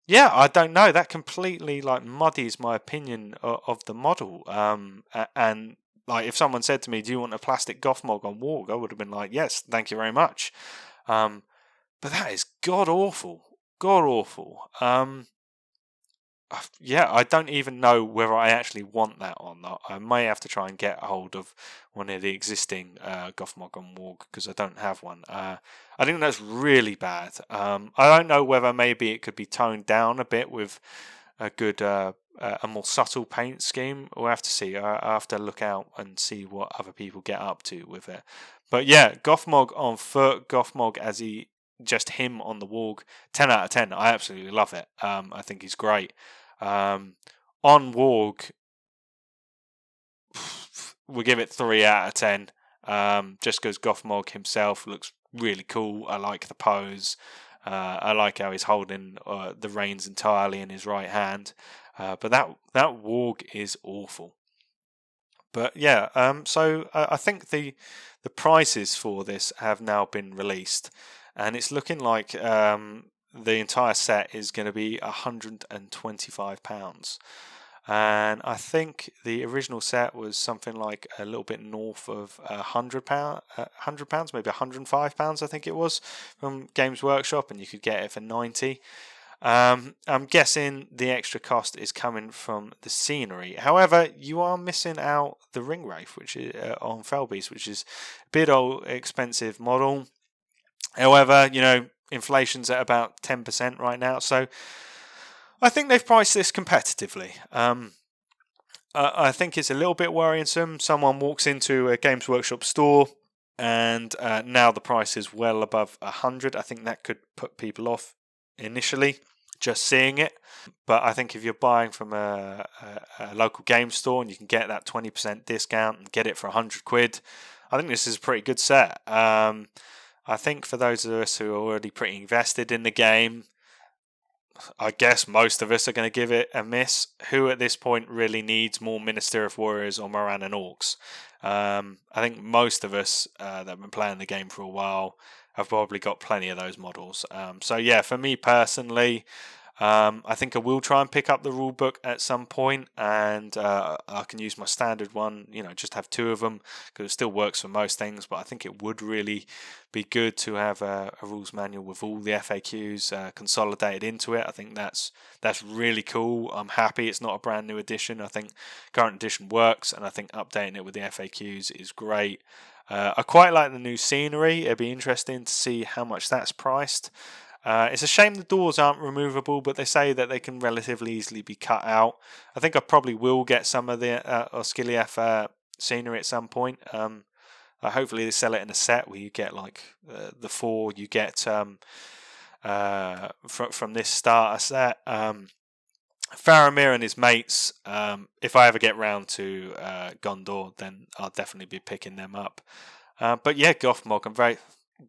Yeah, I don't know. That completely muddies my opinion of the model. And if someone said to me, "Do you want a plastic Gothmog on Warg?" I would have been like, "Yes, thank you very much." But that is god awful. God awful. I don't even know whether I actually want that or not. I may have to try and get a hold of one of the existing Gothmog on Warg because I don't have one. I think that's really bad. I don't know whether maybe it could be toned down a bit with a good, a more subtle paint scheme. We'll have to see. I have to look out and see what other people get up to with it. But yeah, Gothmog on foot, Gothmog as just him on the Warg, 10 out of 10. I absolutely love it. I think he's great. On Warg, we'll give it 3 out of 10. Just because Gothmog himself looks really cool. I like the pose. I like how he's holding the reins entirely in his right hand. But that Warg is awful. But yeah, so I think the prices for this have now been released, and it's looking like the entire set is going to be £125. And I think the original set was something like a little bit north of £100, maybe £105, I think it was, from Games Workshop, and you could get it for £90. I'm guessing the extra cost is coming from the scenery. However, you are missing out the Ring Wraith, which is on Felbeast, which is a bit old, expensive model. However, inflation's at about 10% right now, so I think they've priced this competitively. I think it's a little bit worrisome. Someone walks into a Games Workshop store and now the price is well above 100. I think that could put people off initially, just seeing it. But I think if you're buying from a local game store and you can get that 20% discount and get it for £100, I think this is a pretty good set. I think for those of us who are already pretty invested in the game, I guess most of us are going to give it a miss. Who at this point really needs more Minister of Warriors or Moran and Orcs? I think most of us that have been playing the game for a while have probably got plenty of those models. So yeah, for me personally, I think I will try and pick up the rule book at some point, and I can use my standard one, just have 2 of them, because it still works for most things, but I think it would really be good to have a rules manual with all the FAQs consolidated into it. I think that's really cool. I'm happy it's not a brand new edition. I think current edition works, and I think updating it with the FAQs is great. I quite like the new scenery. It'd be interesting to see how much that's priced. It's a shame the doors aren't removable, but they say that they can relatively easily be cut out. I think I probably will get some of the Osgiliath scenery at some point. Hopefully they sell it in a set where you get like the 4 you get from this starter set. Faramir and his mates, if I ever get round to Gondor, then I'll definitely be picking them up. But yeah, Gothmog,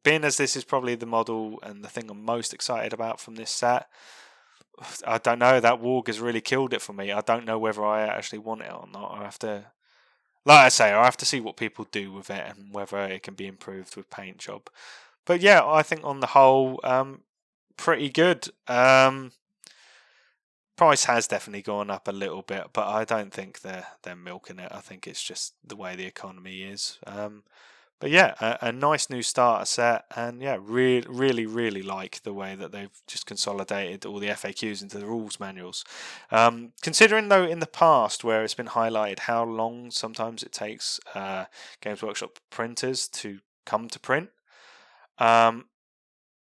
being as this is probably the model and the thing I'm most excited about from this set, I don't know, that Warg has really killed it for me. I don't know whether I actually want it or not. I have to, like I say, I have to see what people do with it and whether it can be improved with paint job. But yeah, I think on the whole, pretty good. Price has definitely gone up a little bit, but I don't think they're milking it. I think it's just the way the economy is. But yeah, a nice new starter set, and yeah, really like the way that they've just consolidated all the FAQs into the rules manuals. Considering though in the past where it's been highlighted how long sometimes it takes Games Workshop printers to come to print,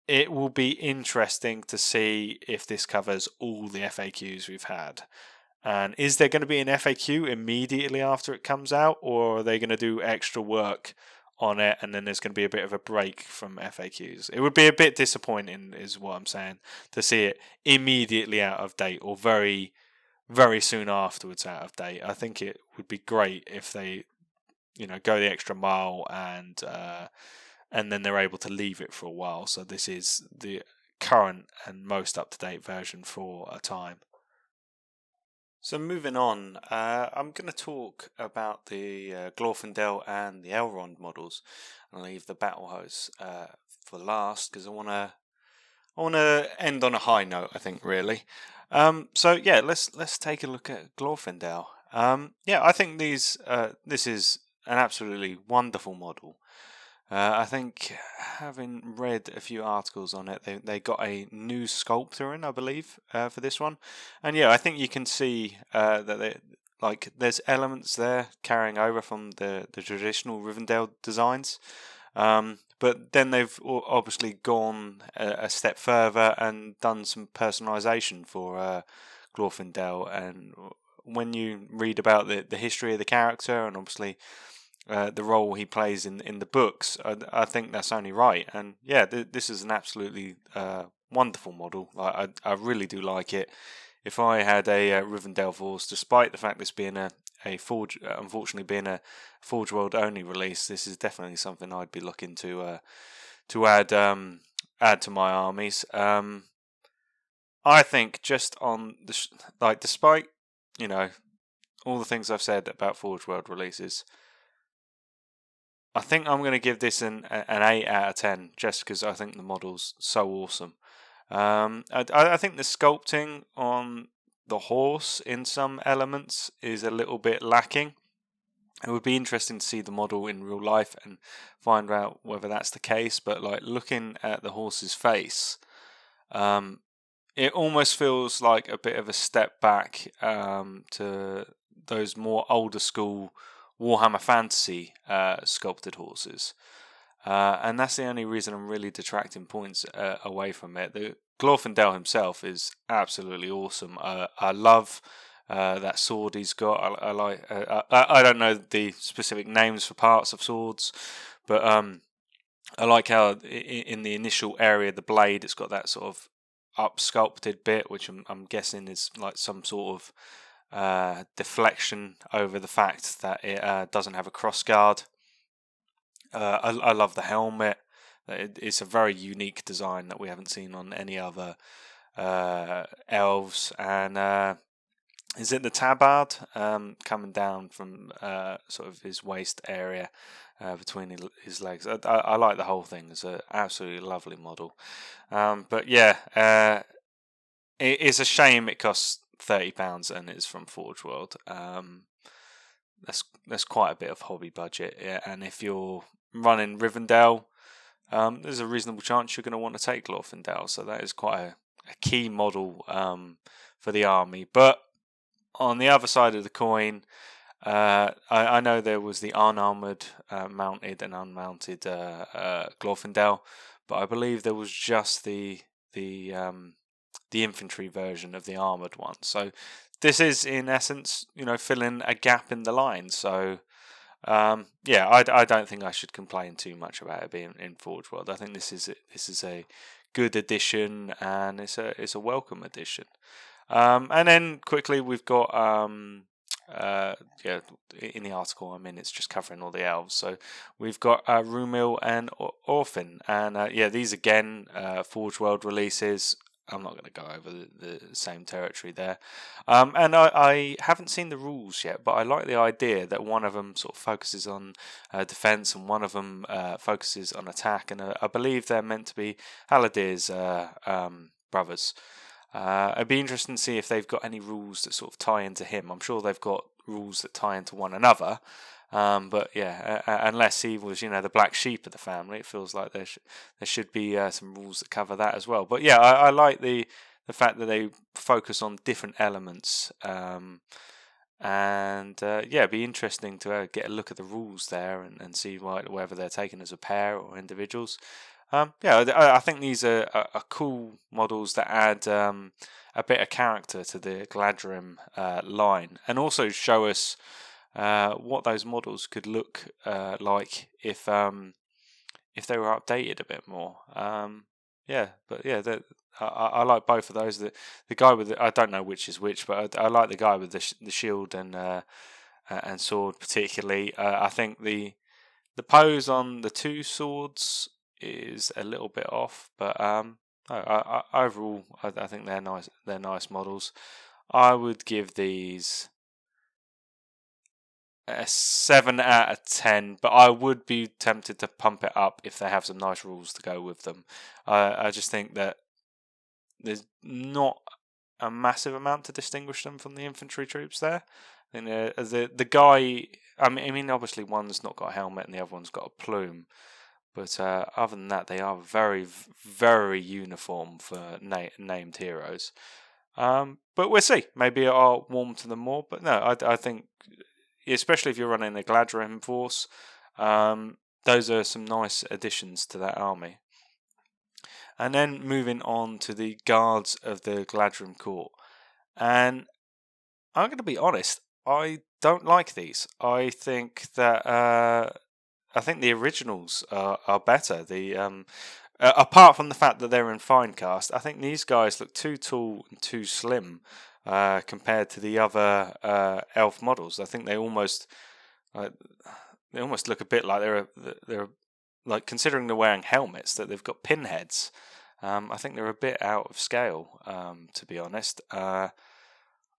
it will be interesting to see if this covers all the FAQs we've had. And is there going to be an FAQ immediately after it comes out, or are they going to do extra work on it and then there's going to be a bit of a break from FAQs? It would be a bit disappointing, is what I'm saying, to see it immediately out of date or very, very soon afterwards out of date. I think it would be great if they, go the extra mile and then they're able to leave it for a while. So this is the current and most up-to-date version for a time. So moving on, I'm going to talk about the Glorfindel and the Elrond models. I'll leave the Battle Hose for last because I want to end on a high note, I think, really. So yeah, let's take a look at Glorfindel. I think this is an absolutely wonderful model. I think, having read a few articles on it, they got a new sculptor in, I believe, for this one, and yeah, I think you can see that there's elements there carrying over from the traditional Rivendell designs, but then they've obviously gone a step further and done some personalisation for Glorfindel, and when you read about the history of the character and obviously the role he plays in the books, I think that's only right. And yeah, this is an absolutely wonderful model. I really do like it. If I had a Rivendell Force, despite the fact this being a Forge, unfortunately being a Forge World only release, this is definitely something I'd be looking to add to my armies. I think just on despite all the things I've said about Forge World releases, I think I'm going to give this an 8 out of 10, just because I think the model's so awesome. I think the sculpting on the horse in some elements is a little bit lacking. It would be interesting to see the model in real life and find out whether that's the case. But looking at the horse's face, it almost feels like a bit of a step back to those more older school Warhammer Fantasy sculpted horses. And that's the only reason I'm really detracting points away from it. The Glorfindel himself is absolutely awesome. I love that sword he's got. I like. I don't know the specific names for parts of swords, but I like how in the initial area of the blade, it's got that sort of up sculpted bit, which I'm guessing is like some sort of deflection over the fact that it doesn't have a cross guard. I love the helmet. It's a very unique design that we haven't seen on any other elves. And is it the tabard coming down from sort of his waist area between his legs? I like the whole thing. It's an absolutely lovely model. But yeah, it's a shame it costs £30 and it's from Forge World. That's quite a bit of hobby budget, yeah. And if you're running Rivendell, there's a reasonable chance you're going to want to take Glorfindel. So that is quite a key model for the army. But on the other side of the coin, I know there was the unarmored, mounted and unmounted Glorfindel, but I believe there was just the infantry version of the armored one. So this is in essence, filling a gap in the line. So yeah, I don't think I should complain too much about it being in Forge World. I think this is a good addition, and it's a welcome addition. And then quickly we've got in the article I'm in, it's just covering all the elves. So we've got Rumil and Orphan, and these again Forge World releases. I'm not going to go over the same territory there. And I haven't seen the rules yet, but I like the idea that one of them sort of focuses on defense and one of them focuses on attack. And I believe they're meant to be Haladir's brothers. It'd be interesting to see if they've got any rules that sort of tie into him. I'm sure they've got rules that tie into one another. But yeah, unless he was, the black sheep of the family, it feels like there should be some rules that cover that as well. But yeah, I like the fact that they focus on different elements, and it'd be interesting to get a look at the rules there and see whether they're taken as a pair or individuals. I think these are cool models that add a bit of character to the Galadrim line, and also show us what those models could look like if they were updated a bit more. I like both of those. The guy with I don't know which is which, but I like the guy with the shield and sword particularly. I think the pose on the two swords is a little bit off, but overall I think they're nice. They're nice models. I would give these a 7 out of 10, but I would be tempted to pump it up if they have some nice rules to go with them. I just think that there's not a massive amount to distinguish them from the infantry troops there. And the guy, I mean, obviously one's not got a helmet and the other one's got a plume, But other than that, they are very, very uniform for named heroes. But we'll see. Maybe I'll warm to them more. But no, I think, especially if you're running a Gladrim force, those are some nice additions to that army. And then moving on to the guards of the Gladrim court. And I'm going to be honest, I don't like these. I think that the originals are better. Apart from the fact that they're in Finecast, I think these guys look too tall and too slim compared to the other elf models. I think they almost look a bit like they're like, considering they're wearing helmets, that they've got pinheads. I think they're a bit out of scale, to be honest.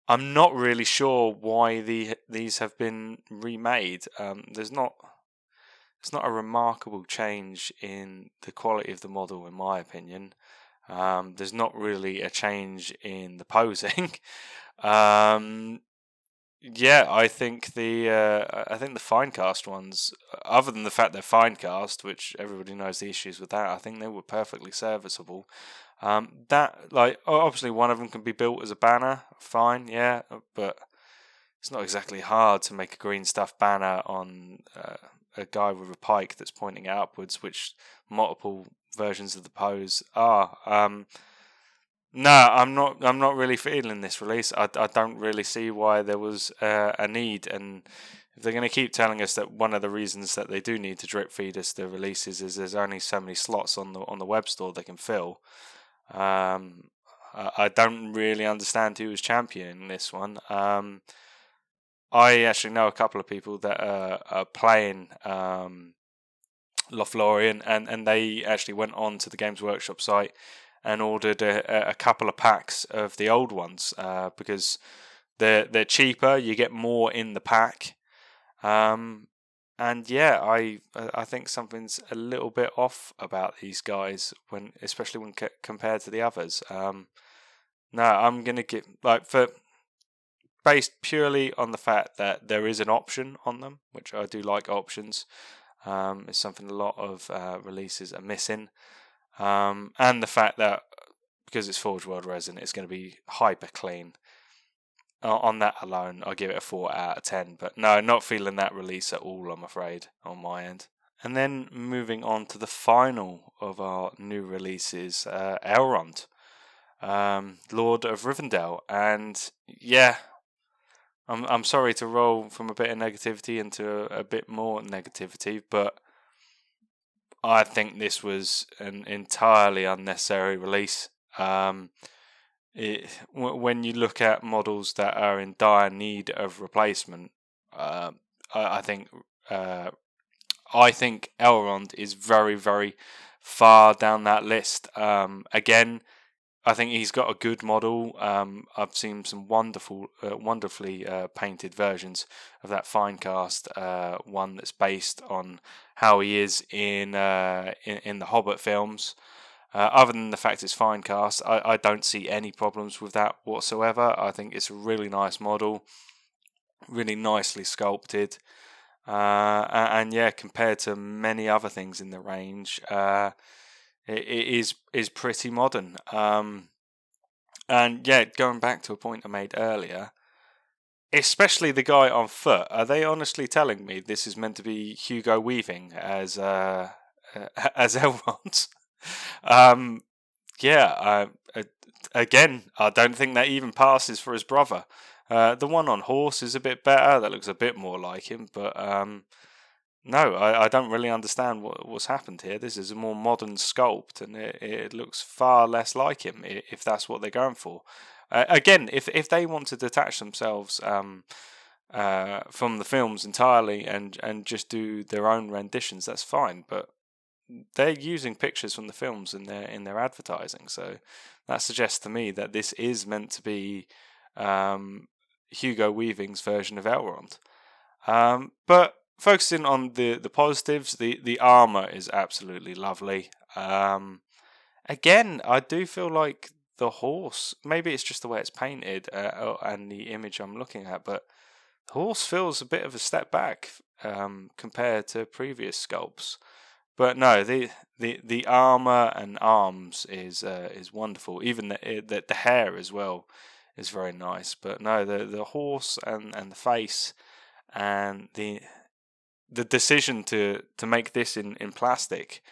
I'm not really sure why these have been remade. It's not a remarkable change in the quality of the model, in my opinion. There's not really a change in the posing. Yeah, I think the Finecast ones, other than the fact they're Finecast, which everybody knows the issues with that, I think they were perfectly serviceable. That, like, obviously one of them can be built as a banner, fine, yeah, but it's not exactly hard to make a green stuff banner on a guy with a pike that's pointing upwards, which multiple versions of the pose are. No, I'm not really feeling this release. I don't really see why there was a need, and if they're going to keep telling us that one of the reasons that they do need to drip feed us the releases is there's only so many slots on the web store they can fill. I don't really understand who was championing this one. I actually know a couple of people that are playing Lothlorien, and they actually went on to the Games Workshop site and ordered a couple of packs of the old ones because they're cheaper. You get more in the pack, and yeah, I think something's a little bit off about these guys especially when compared to the others. No, I'm gonna get based purely on the fact that there is an option on them, which I do like options. It's something a lot of releases are missing. And the fact that because it's Forge World Resin, it's going to be hyper clean. On that alone, I'll give it a 4 out of 10. But no, not feeling that release at all, I'm afraid, on my end. And then moving on to the final of our new releases, Elrond, Lord of Rivendell. And yeah, I'm sorry to roll from a bit of negativity into a bit more negativity, but I think this was an entirely unnecessary release. When you look at models that are in dire need of replacement, I think Elrond is very, very far down that list. Again, I think he's got a good model. I've seen some wonderfully painted versions of that Finecast one that's based on how he is in the Hobbit films. Other than the fact it's Finecast, I don't see any problems with that whatsoever. I think it's a really nice model, really nicely sculpted, and yeah, compared to many other things in the range, it is pretty modern. And yeah, going back to a point I made earlier, especially the guy on foot, are they honestly telling me this is meant to be Hugo Weaving as Elrond? Yeah, again, I don't think that even passes for his brother. The one on horse is a bit better. That looks a bit more like him, but no, I don't really understand what's happened here. This is a more modern sculpt, and it looks far less like him, if that's what they're going for. Again, if they want to detach themselves from the films entirely and just do their own renditions, that's fine. But they're using pictures from the films in their advertising, so that suggests to me that this is meant to be Hugo Weaving's version of Elrond. But focusing on the positives, the armor is absolutely lovely. Again, I do feel like the horse, maybe it's just the way it's painted and the image I'm looking at, but the horse feels a bit of a step back compared to previous sculpts. But no, the armor and arms is wonderful. Even the hair as well is very nice. But no, the horse and the face and the decision to make this in plastic.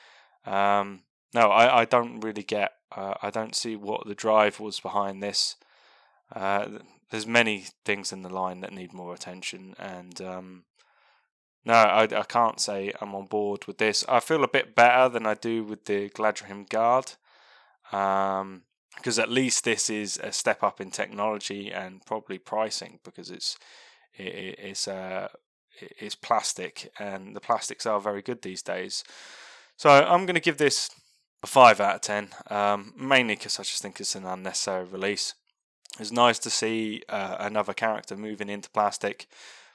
No, I don't really get. I don't see what the drive was behind this. There's many things in the line that need more attention, and no, I can't say I'm on board with this. I feel a bit better than I do with the Gladriham Guard, because at least this is a step up in technology and probably pricing, because it's plastic, and the plastics are very good these days. So I'm going to give this a 5 out of 10, mainly because I just think it's an unnecessary release. It's nice to see another character moving into plastic,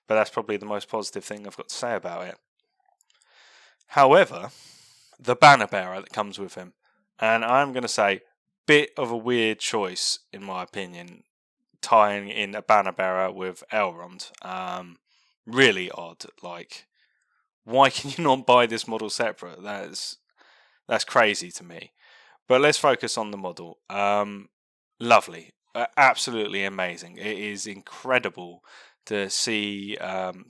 but that's probably the most positive thing I've got to say about it. However, the banner bearer that comes with him, and I'm going to say, bit of a weird choice in my opinion, tying in a banner bearer with Elrond. Really odd. Like, why can you not buy this model separate? That's crazy to me. But let's focus on the model. Lovely, absolutely amazing. It is incredible to see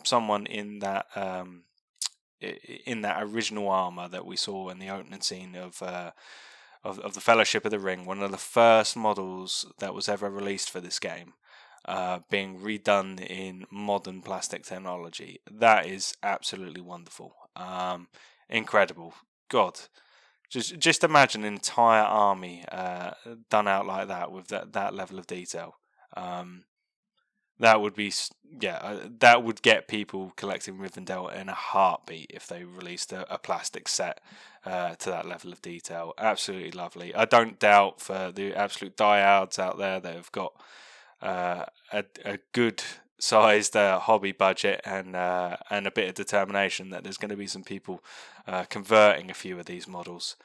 someone in that original armor that we saw in the opening scene of the Fellowship of the Ring, one of the first models that was ever released for this game, being redone in modern plastic technology. That is absolutely wonderful. Incredible. God, just imagine an entire army done out like that with that level of detail. That would be, that would get people collecting Rivendell in a heartbeat if they released a plastic set to that level of detail. Absolutely lovely. I don't doubt for the absolute diehards out there that have got a good sized hobby budget and a bit of determination, that there's going to be some people converting a few of these models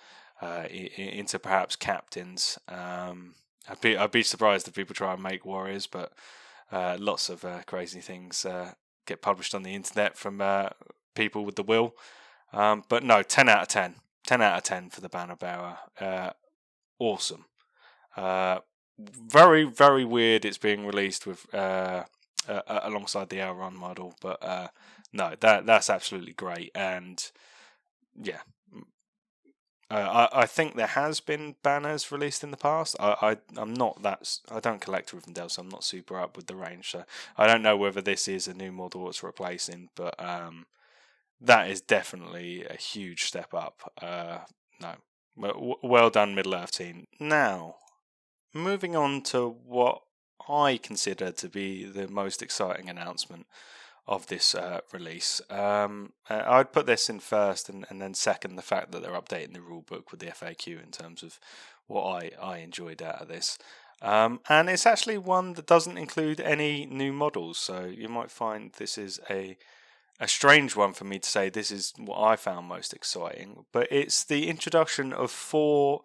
into perhaps captains. I'd be surprised if people try and make warriors, but lots of crazy things get published on the internet from people with the will. But no, 10 out of 10. 10 out of 10 for the banner bearer. Awesome. Very, very weird it's being released with alongside the Elrond model, but no, that's absolutely great. And yeah, I think there has been banners released in the past. I'm not that. I don't collect Rivendell, so I'm not super up with the range. So I don't know whether this is a new model it's replacing, but that is definitely a huge step up. No, well done, Middle-earth team. Now, moving on to what I consider to be the most exciting announcement of this release. I'd put this in first, and then second the fact that they're updating the rulebook with the FAQ in terms of what I enjoyed out of this. And it's actually one that doesn't include any new models, so you might find this is a strange one for me to say this is what I found most exciting, but it's the introduction of 4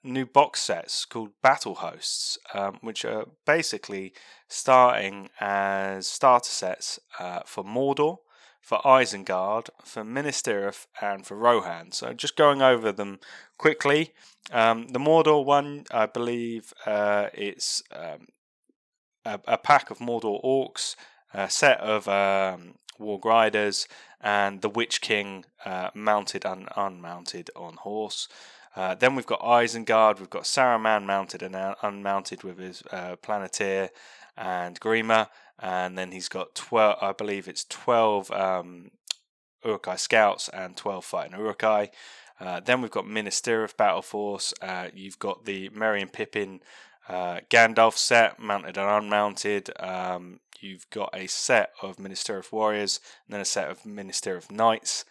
new box sets called Battle Hosts, which are basically starting as starter sets for Mordor, for Isengard, for Minas Tirith, and for Rohan. So just going over them quickly. The Mordor one, I believe it's a pack of Mordor orcs, a set of Warg Riders, and the Witch King mounted and unmounted on horse. Then we've got Isengard, we've got Saruman mounted and unmounted with his Planeteer and Grima, and then he's got 12, I believe it's 12 Uruk-hai Scouts and 12 Fighting Uruk-hai. Then we've got Minas Tirith Battle Force, you've got the Merry and Pippin Gandalf set, mounted and unmounted. You've got a set of Minas Tirith Warriors, and then a set of Minas Tirith Knights.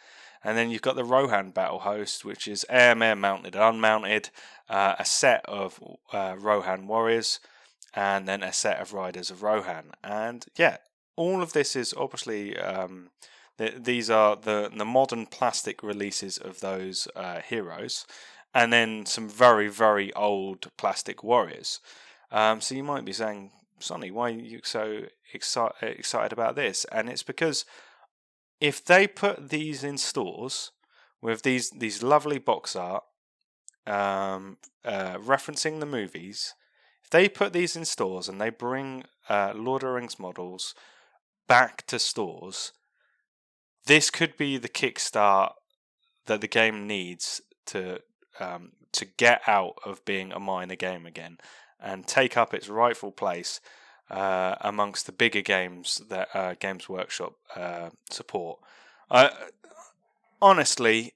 And then you've got the Rohan Battle Host, which is Eomer mounted and unmounted, a set of Rohan Warriors, and then a set of Riders of Rohan. And yeah, all of this is obviously, these are the modern plastic releases of those heroes, and then some very, very old plastic warriors. So you might be saying, Sonny, why are you so excited about this? And it's because if they put these in stores with these lovely box art referencing the movies. If they put these in stores and they bring Lord of the Rings models back to stores, this could be the kickstart that the game needs to get out of being a minor game again and take up its rightful place amongst the bigger games that Games Workshop support. Honestly,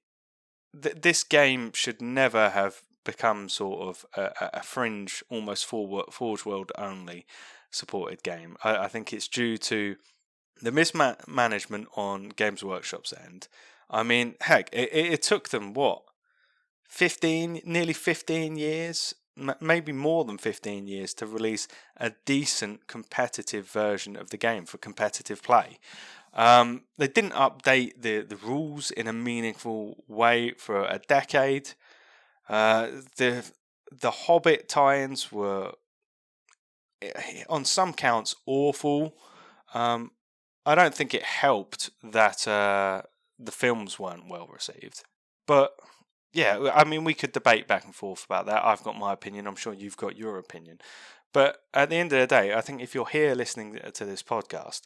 this game should never have become sort of a fringe, almost Forge World only supported game. I think it's due to the mismanagement on Games Workshop's end. I mean, heck, it took them, nearly 15 years, maybe more than 15 years to release a decent competitive version of the game for competitive play. They didn't update the rules in a meaningful way for a decade. The Hobbit tie-ins were, on some counts, awful. I don't think it helped that the films weren't well received. But yeah, I mean, we could debate back and forth about that. I've got my opinion. I'm sure you've got your opinion. But at the end of the day, I think if you're here listening to this podcast,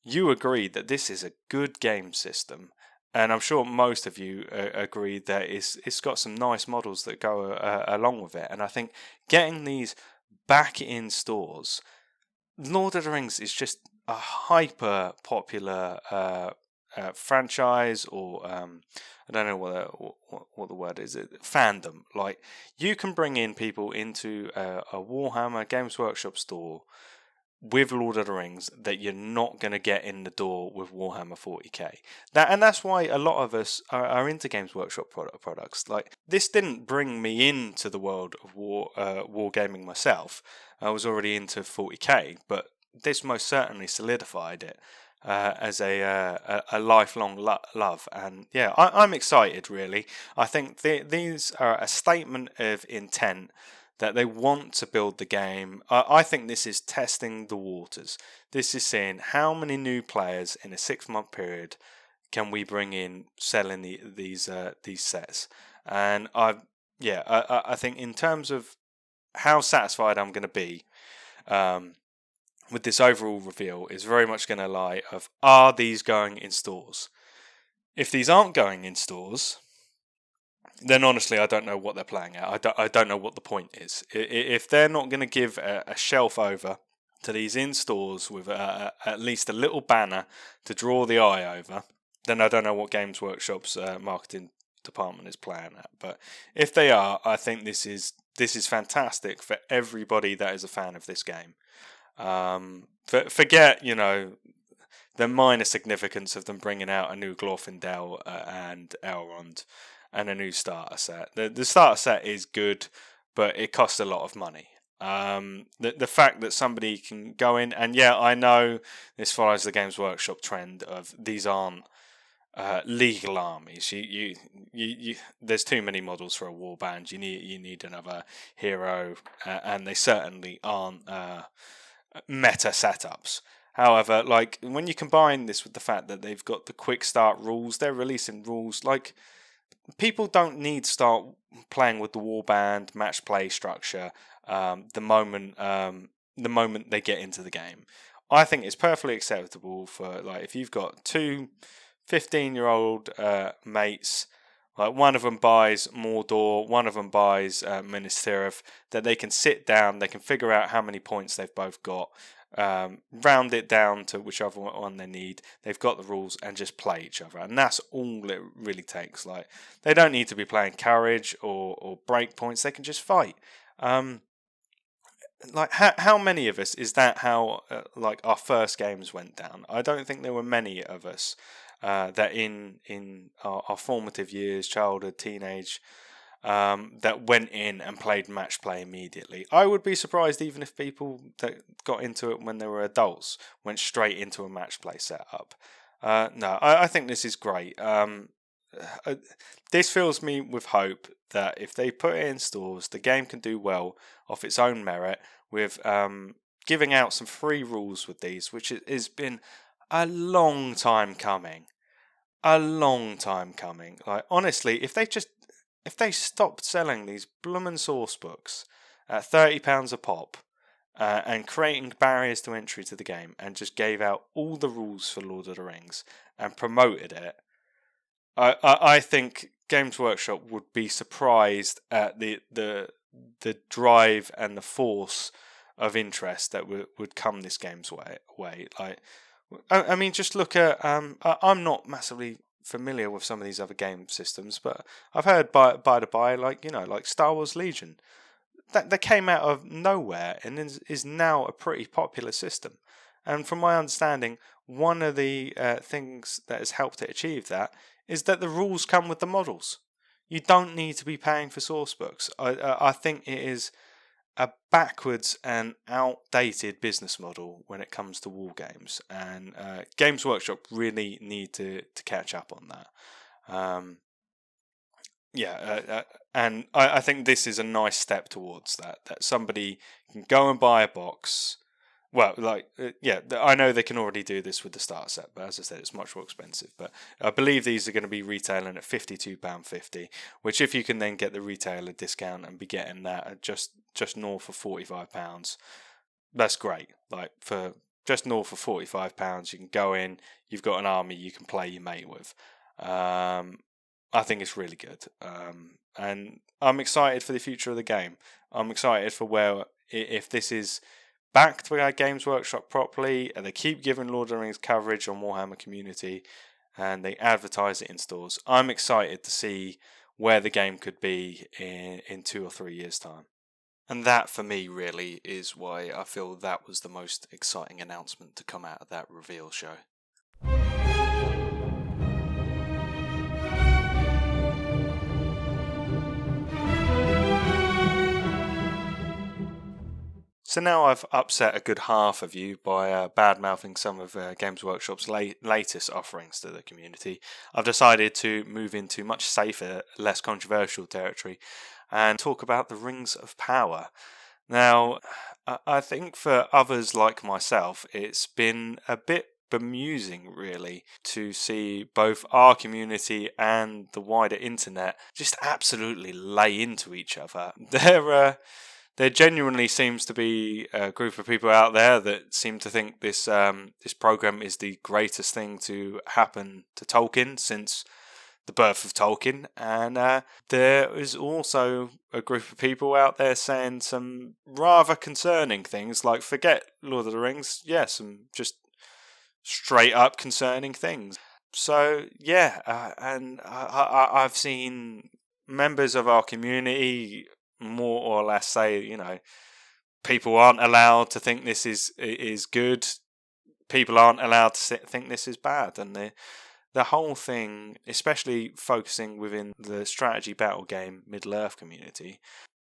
you agree that this is a good game system. And I'm sure most of you agree that it's got some nice models that go along with it. And I think getting these back in stores, Lord of the Rings is just a hyper popular franchise, or I don't know what the word is. Fandom. Like, you can bring in people into a Warhammer Games Workshop store with Lord of the Rings that you're not going to get in the door with Warhammer 40k. That's why a lot of us are into Games Workshop products. Like, this didn't bring me into the world of wargaming myself. I was already into 40k, but this most certainly solidified it as a lifelong love. And yeah, I'm excited, really. I think these are a statement of intent that they want to build the game. I think this is testing the waters. This is saying, how many new players in a 6-month period can we bring in selling these sets? And I think in terms of how satisfied I'm going to be with this overall reveal is very much going to lie of, are these going in stores? If these aren't going in stores, then honestly, I don't know what they're playing at. I don't know what the point is. If they're not going to give a shelf over to these in stores with at least a little banner to draw the eye over, then I don't know what Games Workshop's marketing department is playing at. But if they are, I think this is fantastic for everybody that is a fan of this game. Forget, the minor significance of them bringing out a new Glorfindel and Elrond and a new starter set. The starter set is good, but it costs a lot of money. The fact that somebody can go in, and yeah, I know this follows the Games Workshop trend of these aren't legal armies. You there's too many models for a warband. You need another hero, and they certainly aren't meta setups. However, like, when you combine this with the fact that they've got the quick start rules, they're releasing rules, like, people don't need to start playing with the warband match play structure the moment they get into the game. I think it's perfectly acceptable for, like, if you've got two 15-year-old mates, like, one of them buys Mordor, one of them buys Minas Tirith, that they can sit down, they can figure out how many points they've both got, round it down to whichever one they need. They've got the rules and just play each other, and that's all it really takes. Like, they don't need to be playing courage or break points. They can just fight. Like, how many of us is that how like our first games went down? I don't think there were many of us that in our formative years, childhood, teenage, that went in and played match play immediately. I would be surprised even if people that got into it when they were adults went straight into a match play setup. No, I think this is great. This fills me with hope that if they put it in stores, the game can do well off its own merit with giving out some free rules with these, which has been a long time coming. a long time coming. Like, honestly, if they stopped selling these bloomin' source books at £30 a pop, and creating barriers to entry to the game, and just gave out all the rules for Lord of the Rings and promoted it, I think Games Workshop would be surprised at the drive and the force of interest that would come this game's way. Like, I mean, just look at I'm not massively familiar with some of these other game systems, but I've heard by like Star Wars Legion that came out of nowhere and is now a pretty popular system. And from my understanding, one of the things that has helped it achieve that is that the rules come with the models. You don't need to be paying for source books. I think it is a backwards and outdated business model when it comes to war games, and Games Workshop really need to catch up on that. And I think this is a nice step towards that somebody can go and buy a box. Well, I know they can already do this with the starter set, but as I said, it's much more expensive. But I believe these are going to be retailing at £52.50, which if you can then get the retailer discount and be getting that at just north of £45, that's great. Like, for just north of £45, you can go in, you've got an army you can play your mate with. I think it's really good. And I'm excited for the future of the game. I'm excited for where, if this is backed by Games Workshop properly, and they keep giving Lord of the Rings coverage on Warhammer Community, and they advertise it in stores, I'm excited to see where the game could be in 2 or 3 years' time. And that, for me, really is why I feel that was the most exciting announcement to come out of that reveal show. So now I've upset a good half of you by bad-mouthing some of Games Workshop's latest offerings to the community. I've decided to move into much safer, less controversial territory and talk about the Rings of Power. Now, I think for others like myself, it's been a bit bemusing, really, to see both our community and the wider internet just absolutely lay into each other. There genuinely seems to be a group of people out there that seem to think this program is the greatest thing to happen to Tolkien since the birth of Tolkien, and there is also a group of people out there saying some rather concerning things, like, forget Lord of the Rings, some just straight up concerning things. So and I've seen members of our community more or less say, people aren't allowed to think this is good. People aren't allowed to think this is bad, and the whole thing, especially focusing within the strategy battle game Middle-earth community,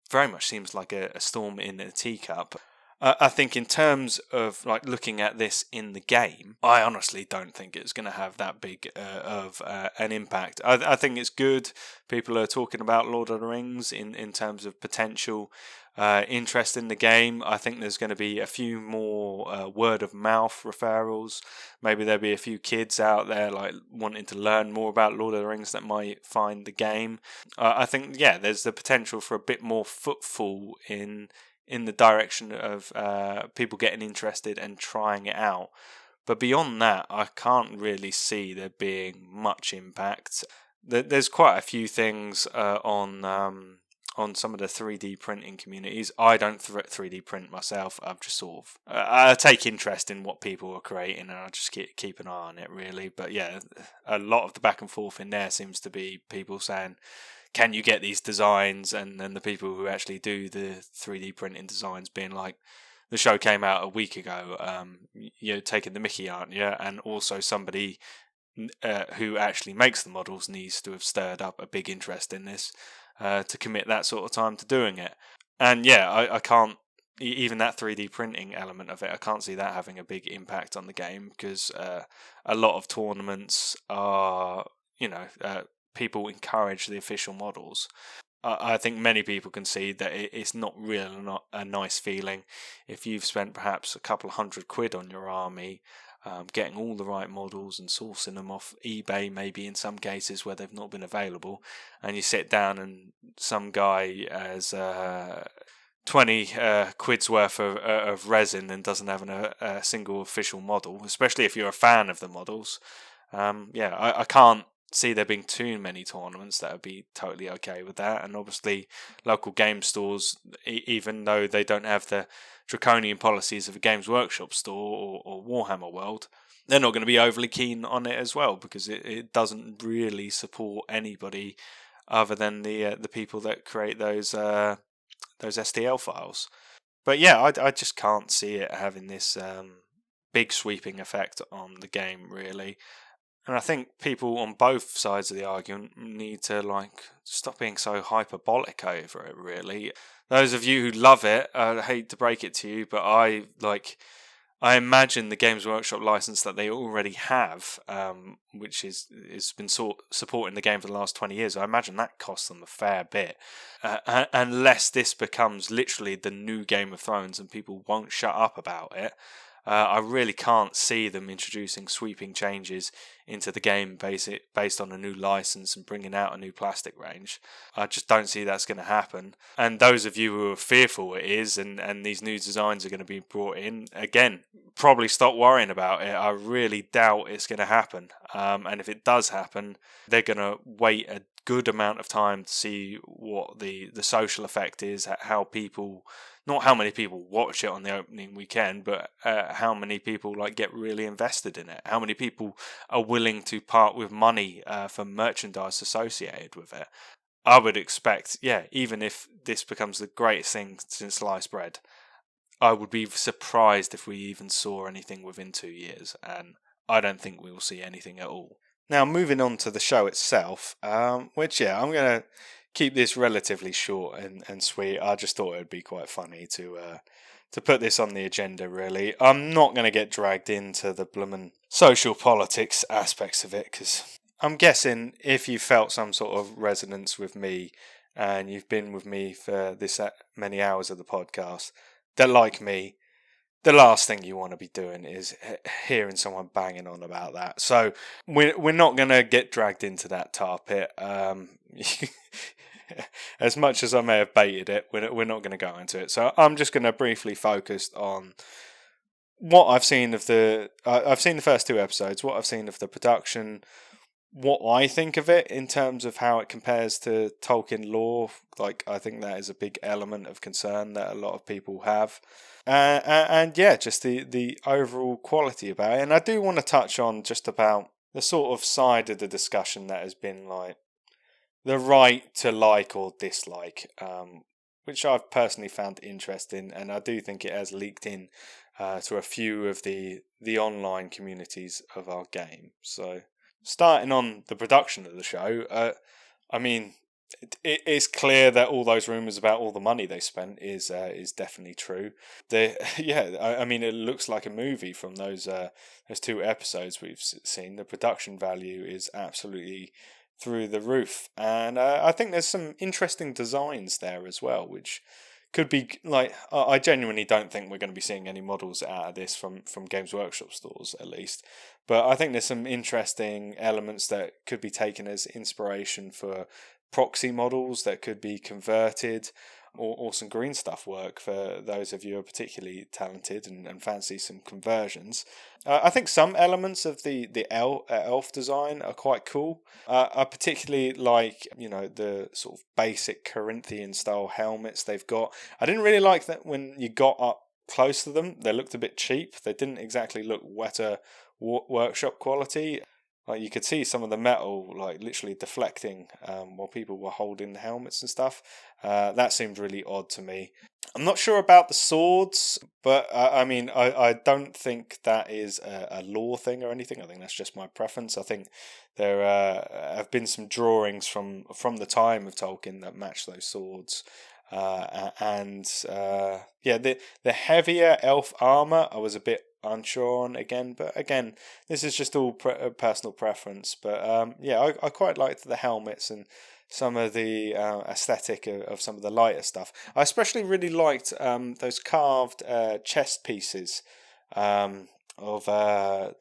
very much seems like a storm in a teacup. I think in terms of like looking at this in the game, I honestly don't think it's going to have that big of an impact. I think it's good. People are talking about Lord of the Rings in terms of potential interest in the game. I think there's going to be a few more word of mouth referrals. Maybe there'll be a few kids out there like wanting to learn more about Lord of the Rings that might find the game. I think there's the potential for a bit more footfall in the direction of people getting interested and trying it out. But beyond that, I can't really see there being much impact. There's quite a few things on some of the 3D printing communities. I don't 3D print myself. I've just sort of I take interest in what people are creating, and I just keep an eye on it, really. But a lot of the back and forth in there seems to be people saying, can you get these designs? And then the people who actually do the 3D printing designs being like, the show came out a week ago, you're taking the mickey, aren't you? And also somebody who actually makes the models needs to have stirred up a big interest in this to commit that sort of time to doing it. And I can't, even that 3D printing element of it, I can't see that having a big impact on the game, because a lot of tournaments are, people encourage the official models. I think many people can see that it's not really not a nice feeling if you've spent perhaps a couple of £100 on your army, getting all the right models and sourcing them off eBay, maybe in some cases where they've not been available, and you sit down and some guy has 20 quid's worth of resin and doesn't have a single official model, especially if you're a fan of the models. I can't see there being too many tournaments that would be totally okay with that. And obviously local game stores, even though they don't have the draconian policies of a Games Workshop store or Warhammer World, they're not going to be overly keen on it as well, because it doesn't really support anybody other than the people that create those STL files. But yeah, I just can't see it having this big sweeping effect on the game, really. And I think people on both sides of the argument need to stop being so hyperbolic over it, really. Those of you who love it, I hate to break it to you, but I imagine the Games Workshop license that they already have, which has been supporting the game for the last 20 years, I imagine that costs them a fair bit. Unless this becomes literally the new Game of Thrones and people won't shut up about it, I really can't see them introducing sweeping changes into the game based on a new license and bringing out a new plastic range. I just don't see that's going to happen. And those of you who are fearful it is, and these new designs are going to be brought in, again, probably stop worrying about it. I really doubt it's going to happen. And if it does happen, they're going to wait a good amount of time to see what the social effect is, how people... Not how many people watch it on the opening weekend, but how many people get really invested in it. How many people are willing to part with money for merchandise associated with it. I would expect, even if this becomes the greatest thing since sliced bread, I would be surprised if we even saw anything within 2 years, and I don't think we will see anything at all. Now, moving on to the show itself, which I'm going to keep this relatively short and sweet. I just thought it would be quite funny to put this on the agenda, really. I'm not going to get dragged into the bloomin' social politics aspects of it, because I'm guessing if you felt some sort of resonance with me and you've been with me for this many hours of the podcast, that like me, the last thing you want to be doing is hearing someone banging on about that. So we're not going to get dragged into that tar pit. As much as I may have baited it, we're not going to go into it. So I'm just going to briefly focus on what I've seen of I've seen the first 2 episodes, what I've seen of the production, what I think of it in terms of how it compares to Tolkien lore. I think that is a big element of concern that a lot of people have. Just the overall quality about it. And I do want to touch on just about the sort of side of the discussion that has been the right to like or dislike, which I've personally found interesting, and I do think it has leaked in to a few of the online communities of our game. So, starting on the production of the show, it's clear that all those rumours about all the money they spent is definitely true. It looks like a movie from those 2 episodes we've seen. The production value is absolutely through the roof, and I think there's some interesting designs there as well, which could be I genuinely don't think we're going to be seeing any models out of this from Games Workshop stores, at least, but I think there's some interesting elements that could be taken as inspiration for proxy models that could be converted, or some green stuff work for those of you who are particularly talented and fancy some conversions. I think some elements of the elf design are quite cool. I particularly like, the sort of basic Corinthian style helmets they've got. I didn't really like that when you got up close to them. They looked a bit cheap. They didn't exactly look Weta Workshop quality. You could see some of the metal literally deflecting while people were holding the helmets and stuff. That seemed really odd to me. I'm not sure about the swords, but I don't think that is a lore thing or anything. I think that's just my preference. I think there have been some drawings from the time of Tolkien that match those swords. The heavier elf armor I was a bit unsure on but again, this is just all personal preference. But I quite liked the helmets and some of the aesthetic of some of the lighter stuff. I especially really liked those carved chest pieces of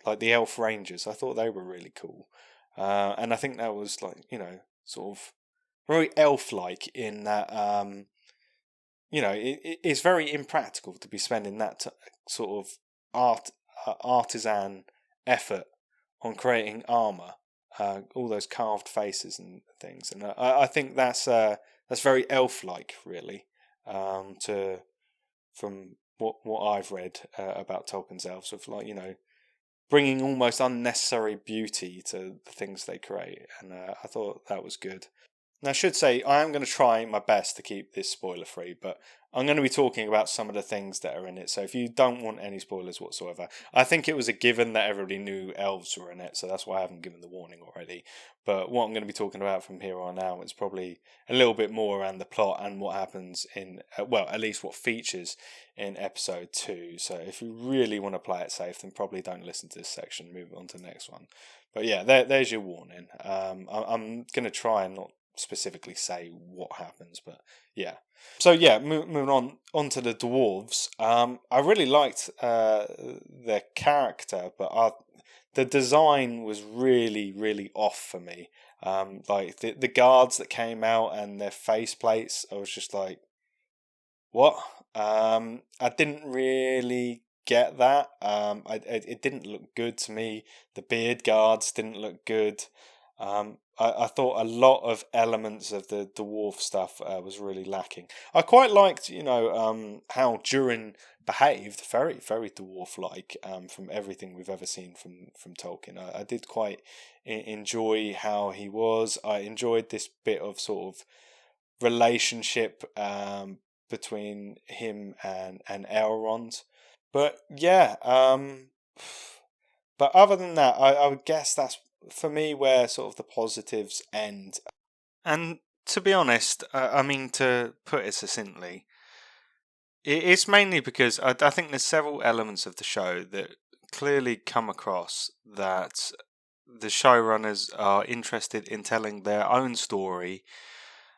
like the Elf Rangers. I thought they were really cool, and I think that was like sort of very elf-like in that it's very impractical to be spending that sort of artisan effort on creating armor, all those carved faces and things, and I think that's very elf-like, really, from what I've read about Tolkien's elves, of like bringing almost unnecessary beauty to the things they create, and I thought that was good. Now, I should say I am going to try my best to keep this spoiler free, but I'm going to be talking about some of the things that are in it. So if you don't want any spoilers whatsoever, I think it was a given that everybody knew elves were in it, so that's why I haven't given the warning already. But what I'm going to be talking about from here on out is probably a little bit more around the plot and what happens in, well, at least what features in episode 2. So if you really want to play it safe, then probably don't listen to this section, move on to the next one. But yeah, there's your warning. I'm going to try and not specifically say what happens, but yeah. So yeah, moving on to the dwarves. I really liked their character, but the design was really off for me. Like the guards that came out and their face plates, I was just like, what? I didn't really get that. It didn't look good to me. The beard guards didn't look good. I thought a lot of elements of the dwarf stuff was really lacking. I quite liked, how Durin behaved, very dwarf-like, from everything we've ever seen from Tolkien. I did quite enjoy how he was. I enjoyed this bit of sort of relationship between him and Elrond. But yeah, but other than that, I would guess that's for me where sort of the positives end. And to be honest, I mean, to put it succinctly, it's mainly because I think there's several elements of the show that clearly come across that the showrunners are interested in telling their own story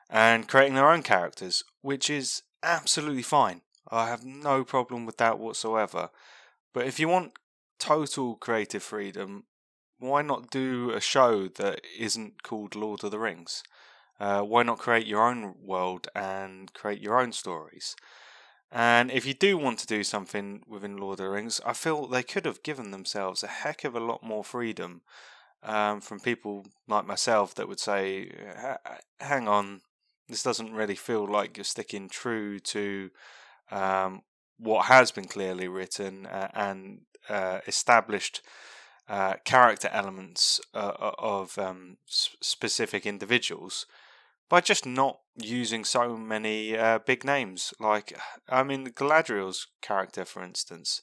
and creating their own characters, which is absolutely fine. I have no problem with that whatsoever. But if you want total creative freedom, why not do a show that isn't called Lord of the Rings? Why not create your own world and create your own stories? And if you do want to do something within Lord of the Rings, I feel they could have given themselves a heck of a lot more freedom from people like myself that would say, hang on, this doesn't really feel like you're sticking true to what has been clearly written and established character elements of specific individuals by just not using so many big names. Like, I mean, Galadriel's character, for instance.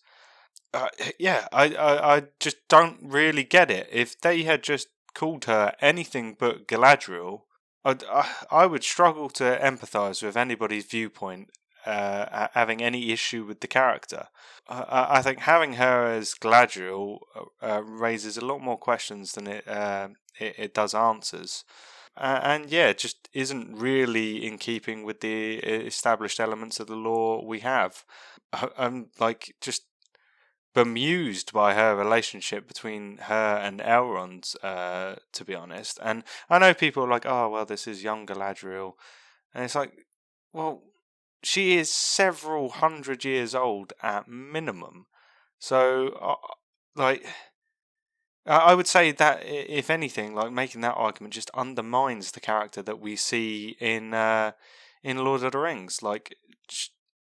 I just don't really get it. If they had just called her anything but Galadriel, I would struggle to empathise with anybody's viewpoint having any issue with the character. I think having her as Galadriel raises a lot more questions than it does answers. And yeah, it just isn't really in keeping with the established elements of the lore we have. I'm like just bemused by her relationship between her and Elrond, to be honest. And I know people are like, oh, well, this is young Galadriel. And it's like, well, she is several hundred years old at minimum. So, like, I would say that, if anything, like making that argument just undermines the character that we see in Lord of the Rings. Like,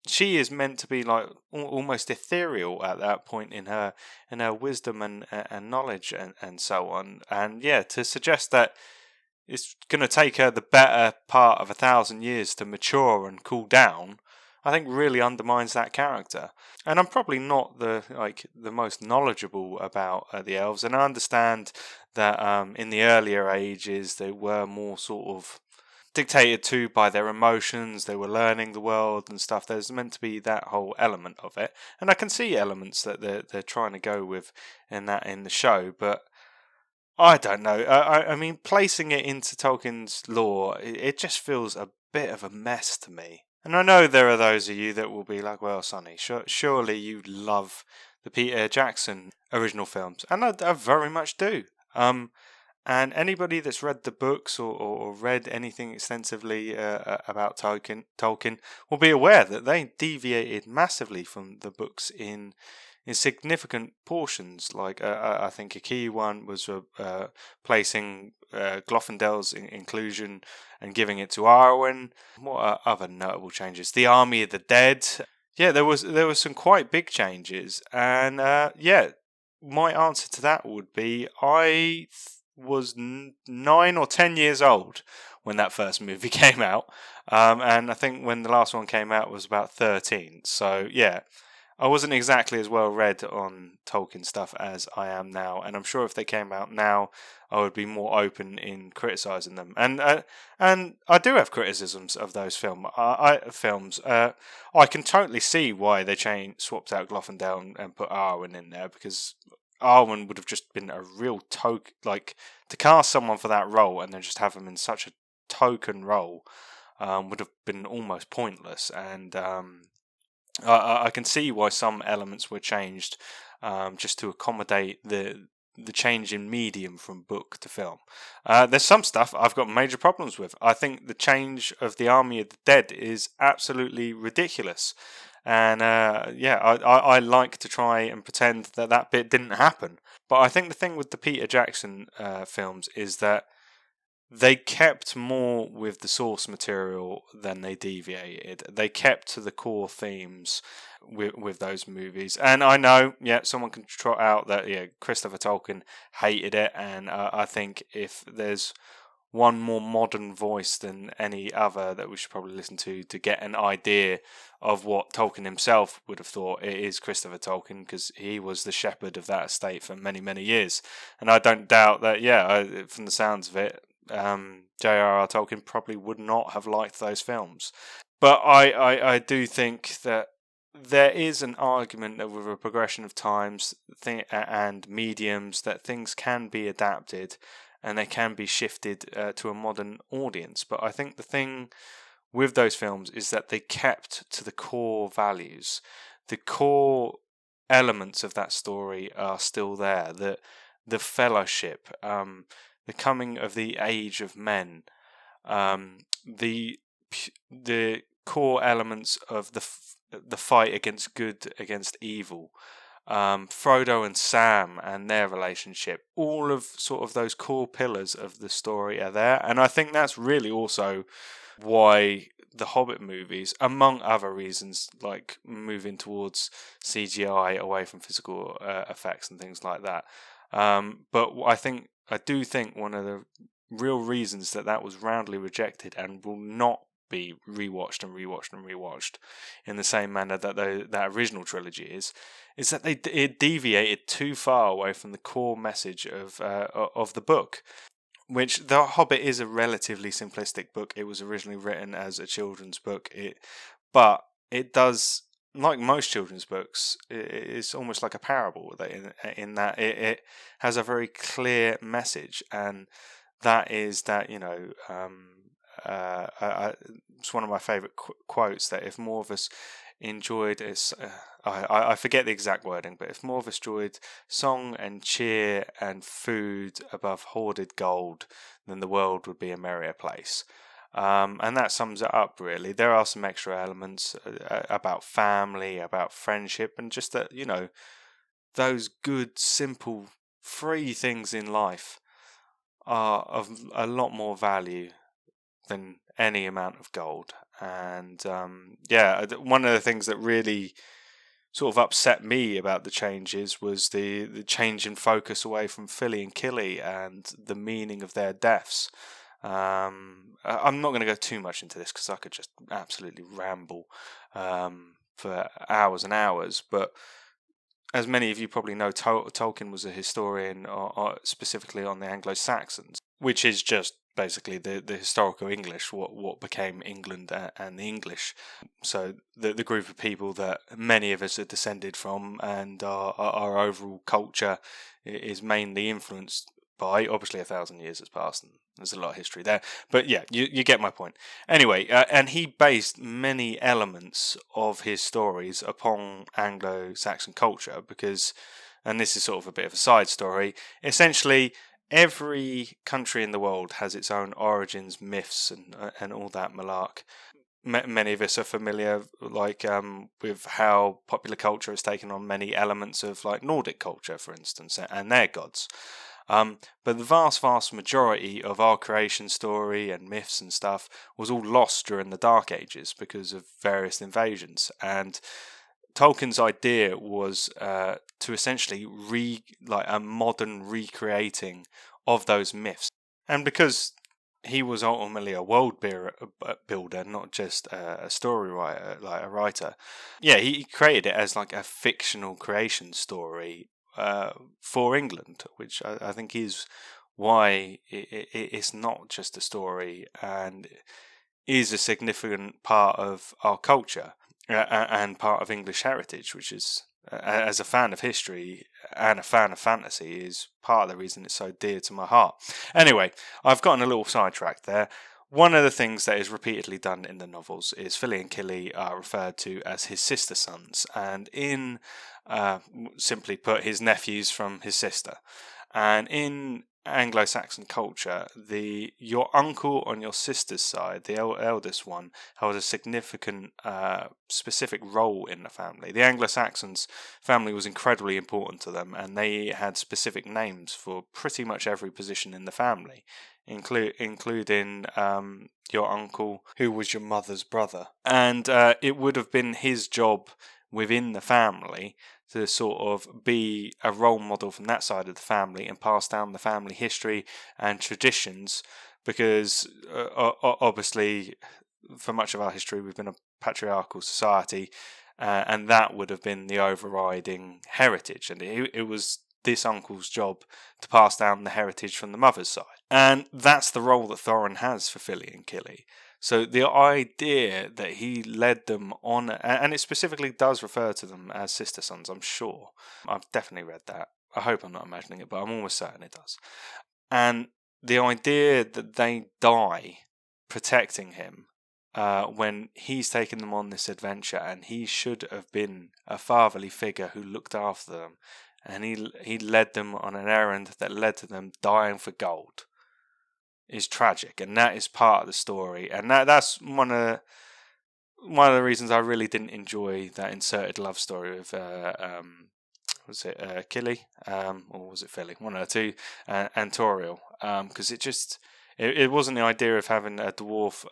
she is meant to be like almost ethereal at that point in her wisdom and knowledge and so on. And yeah, to suggest that it's going to take her the better part of 1,000 years to mature and cool down, I think really undermines that character. And I'm probably not the most knowledgeable about the elves, and I understand that in the earlier ages they were more sort of dictated to by their emotions. They were learning the world and stuff. There's meant to be that whole element of it, and I can see elements that they're trying to go with in the show, but I don't know. I mean, placing it into Tolkien's lore, it just feels a bit of a mess to me. And I know there are those of you that will be like, well, Sonny, surely you love the Peter Jackson original films, and I very much do. And anybody that's read the books or read anything extensively about Tolkien will be aware that they deviated massively from the books in significant portions. Like I think a key one was placing Glorfindel's inclusion and giving it to Arwen. What are other notable changes? The Army of the Dead. Yeah, there was some quite big changes, and my answer to that would be I was 9 or 10 years old when that first movie came out, and I think when the last one came out was about 13. So yeah, I wasn't exactly as well read on Tolkien stuff as I am now, and I'm sure if they came out now, I would be more open in criticising them. And I do have criticisms of those films. I can totally see why they swapped out Glorfindel and put Arwen in there, because Arwen would have just been a real to cast someone for that role and then just have them in such a token role would have been almost pointless. And I can see why some elements were changed just to accommodate the change in medium from book to film. There's some stuff I've got major problems with. I think the change of the Army of the Dead is absolutely ridiculous. And I like to try and pretend that bit didn't happen. But I think the thing with the Peter Jackson films is that they kept more with the source material than they deviated. They kept to the core themes with those movies. And I know, someone can trot out that Christopher Tolkien hated it, and I think if there's one more modern voice than any other that we should probably listen to get an idea of what Tolkien himself would have thought, it is Christopher Tolkien, because he was the shepherd of that estate for many, many years. And I don't doubt that, from the sounds of it, J.R.R. Tolkien probably would not have liked those films. But I do think that there is an argument that with a progression of times and mediums that things can be adapted and they can be shifted to a modern audience. But I think the thing with those films is that they kept to the core values. The core elements of that story are still there. The fellowship, the coming of the age of men, the core elements of the fight against good against evil, Frodo and Sam and their relationship, all of sort of those core pillars of the story are there. And I think that's really also why the Hobbit movies, among other reasons, like moving towards CGI away from physical effects and things like that. But I do think one of the real reasons that was roundly rejected and will not be rewatched in the same manner that that original trilogy is that it deviated too far away from the core message of the book. Which The Hobbit is a relatively simplistic book. It was originally written as a children's book, but it does, like most children's books, it's almost like a parable in that it has a very clear message, and that is that it's one of my favourite quotes, that if more of us enjoyed I forget the exact wording, but if more of us enjoyed song and cheer and food above hoarded gold, then the world would be a merrier place. And that sums it up, really. There are some extra elements about family, about friendship, and just that, those good, simple, free things in life are of a lot more value than any amount of gold. And one of the things that really sort of upset me about the changes was the change in focus away from Philly and Killy and the meaning of their deaths. I'm not going to go too much into this because I could just absolutely ramble for hours and hours, but as many of you probably know, Tolkien was a historian specifically on the Anglo-Saxons, which is just basically the historical English, what became England and the English. So the group of people that many of us are descended from, and our overall culture is mainly influenced by. Obviously, 1,000 years has passed, and there's a lot of history there. But yeah, you get my point. Anyway, and he based many elements of his stories upon Anglo-Saxon culture because, and this is sort of a bit of a side story, essentially every country in the world has its own origins, myths, and all that malark. Many of us are familiar, like with how popular culture has taken on many elements of like Nordic culture, for instance, and their gods. But the vast majority of our creation story and myths and stuff was all lost during the Dark Ages because of various invasions. And Tolkien's idea was to essentially a modern recreating of those myths. And because he was ultimately a world builder, not just a story writer, like a writer. Yeah, he created it as like a fictional creation story for England, which I think is why it's not just a story and is a significant part of our culture and part of English heritage, which is, as a fan of history and a fan of fantasy, is part of the reason it's so dear to my heart. Anyway, I've gotten a little sidetracked there. One of the things that is repeatedly done in the novels is Fili and Kili are referred to as his sister sons, and in, simply put, his nephews from his sister. And in Anglo-Saxon culture, your uncle on your sister's side, the eldest one, held a significant specific role in the family. The Anglo-Saxons' family was incredibly important to them, and they had specific names for pretty much every position in the family, including your uncle, who was your mother's brother. And it would have been his job within the family to sort of be a role model from that side of the family and pass down the family history and traditions, because obviously for much of our history we've been a patriarchal society, and that would have been the overriding heritage, and it was this uncle's job to pass down the heritage from the mother's side. And that's the role that Thorin has for Fili and Kili. So the idea that he led them on, and it specifically does refer to them as sister sons, I'm sure. I've definitely read that. I hope I'm not imagining it, but I'm almost certain it does. And the idea that they die protecting him when he's taken them on this adventure, and he should have been a fatherly figure who looked after them, and he led them on an errand that led to them dying for gold, is tragic, and that is part of the story, and that's one of the reasons I really didn't enjoy that inserted love story with was it Kili or was it Fili, one of the two, and Toriel, because it wasn't the idea of having a dwarf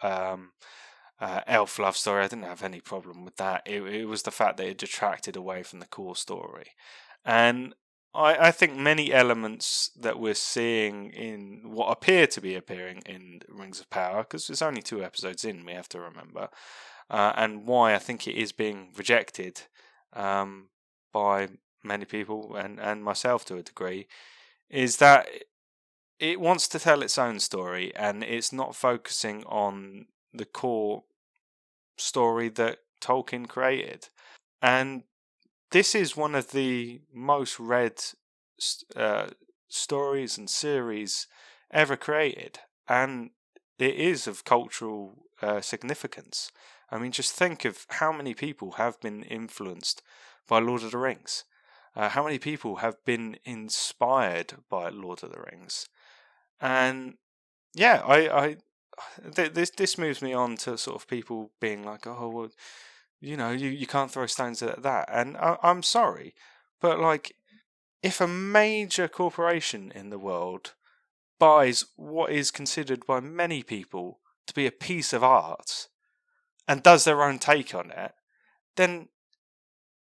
elf love story. I didn't have any problem with that. It was the fact that it detracted away from the core story. And I think many elements that we're seeing in what appear to be appearing in Rings of Power, because there's only 2 episodes in, we have to remember, and why I think it is being rejected by many people and myself to a degree, is that it wants to tell its own story, and it's not focusing on the core story that Tolkien created. And this is one of the most read stories and series ever created, and it is of cultural significance. I mean, just think of how many people have been influenced by Lord of the Rings. How many people have been inspired by Lord of the Rings. And yeah, this moves me on to sort of people being like, oh, well, you can't throw stones at that. And I'm sorry, but like, if a major corporation in the world buys what is considered by many people to be a piece of art and does their own take on it, then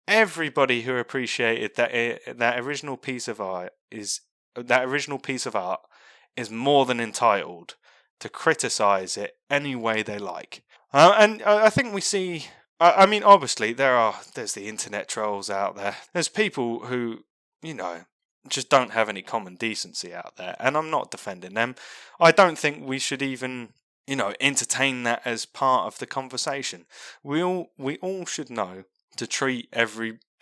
everybody who appreciated that original piece of art is more than entitled to criticize it any way they like. And I think we see. I mean, obviously there's the internet trolls out there. There's people who, just don't have any common decency out there, and I'm not defending them. I don't think we should even, entertain that as part of the conversation. We all should know to treat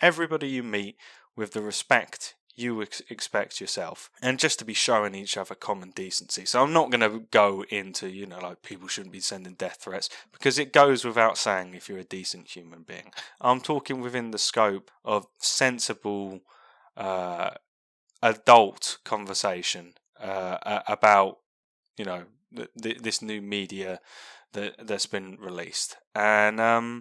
everybody you meet with the respect you expect yourself, and just to be showing each other common decency. So I'm not going to go into, like people shouldn't be sending death threats, because it goes without saying if you're a decent human being. I'm talking within the scope of sensible adult conversation about, this new media that's been released. And I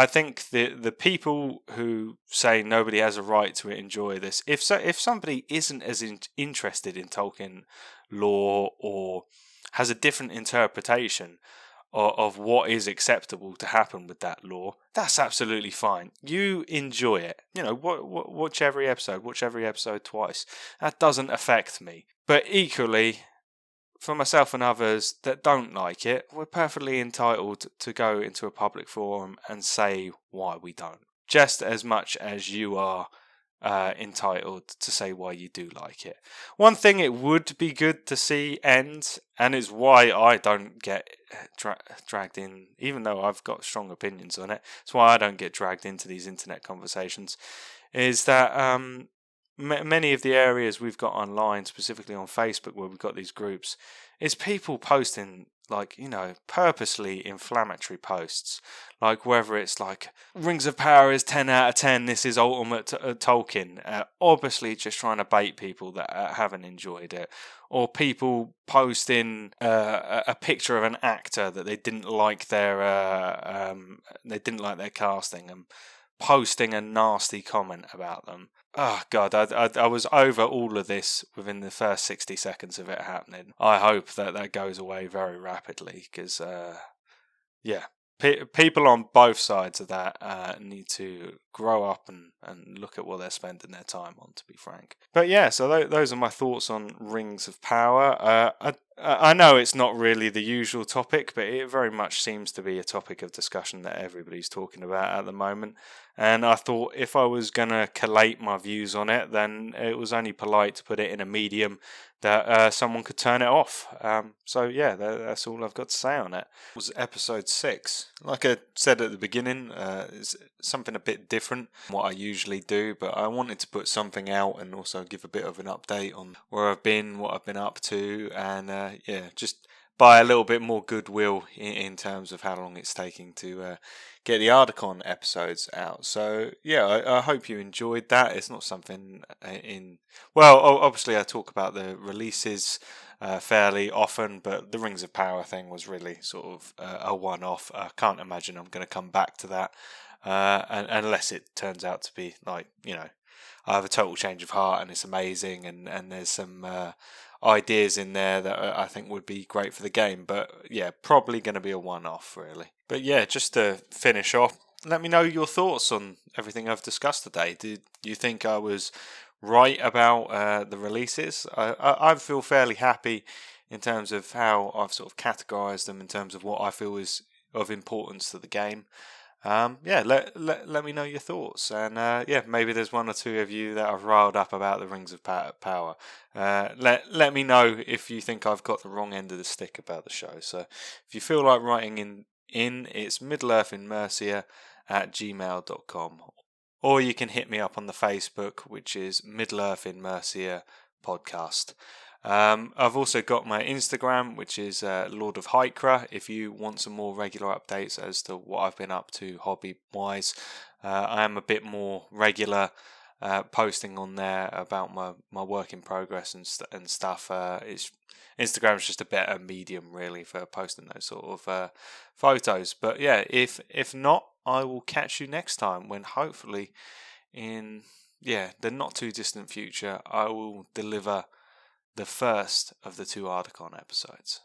think the people who say nobody has a right to enjoy this, if somebody isn't as interested in Tolkien lore or has a different interpretation of what is acceptable to happen with that lore, that's absolutely fine. You enjoy it. Watch every episode twice. That doesn't affect me. But equally, for myself and others that don't like it, we're perfectly entitled to go into a public forum and say why we don't. Just as much as you are entitled to say why you do like it. One thing it would be good to see end, and is why I don't get dragged in, even though I've got strong opinions on it, it's why I don't get dragged into these internet conversations, is that many of the areas we've got online, specifically on Facebook where we've got these groups, is people posting purposely inflammatory posts, like whether it's like Rings of Power is 10 out of 10, this is ultimate Tolkien, obviously just trying to bait people that haven't enjoyed it, or people posting a picture of an actor that they didn't like their casting, and posting a nasty comment about them. Oh God, I was over all of this within the first 60 seconds of it happening. I hope that goes away very rapidly, because people on both sides of that need to grow up and look at what they're spending their time on, to be frank. But yeah, so those are my thoughts on Rings of Power. I know it's not really the usual topic, but it very much seems to be a topic of discussion that everybody's talking about at the moment. And I thought if I was going to collate my views on it, then it was only polite to put it in a medium that someone could turn it off. So yeah, that's all I've got to say on it. It was episode 6. Like I said at the beginning, it's something a bit different from what I usually do, but I wanted to put something out and also give a bit of an update on where I've been, what I've been up to, and just by a little bit more goodwill in terms of how long it's taking to get the Ardacon episodes out. So yeah, I hope you enjoyed that. It's not something obviously I talk about the releases fairly often, but the Rings of Power thing was really sort of a one-off. I can't imagine I'm going to come back to that unless it turns out to be like, I have a total change of heart and it's amazing, and there's some ideas in there that I think would be great for the game. But yeah, probably going to be a one-off really. But yeah, just to finish off, let me know your thoughts on everything I've discussed today. Did you think I was right about the releases? I feel fairly happy in terms of how I've sort of categorized them in terms of what I feel is of importance to the game. Let me know your thoughts, and maybe there's one or two of you that I've riled up about the Rings of Power. Let me know if you think I've got the wrong end of the stick about the show. So if you feel like writing in it's middleearthinmercia@gmail.com, or you can hit me up on the Facebook, which is Middle-earth In Mercia Podcast. I've also got my Instagram, which is Lord of Hykra, if you want some more regular updates as to what I've been up to hobby-wise. I am a bit more regular posting on there about my work in progress and stuff. Instagram's just a better medium, really, for posting those sort of photos. But yeah, if not, I will catch you next time when hopefully in the not too distant future I will deliver the first of the 2 Ardacon episodes.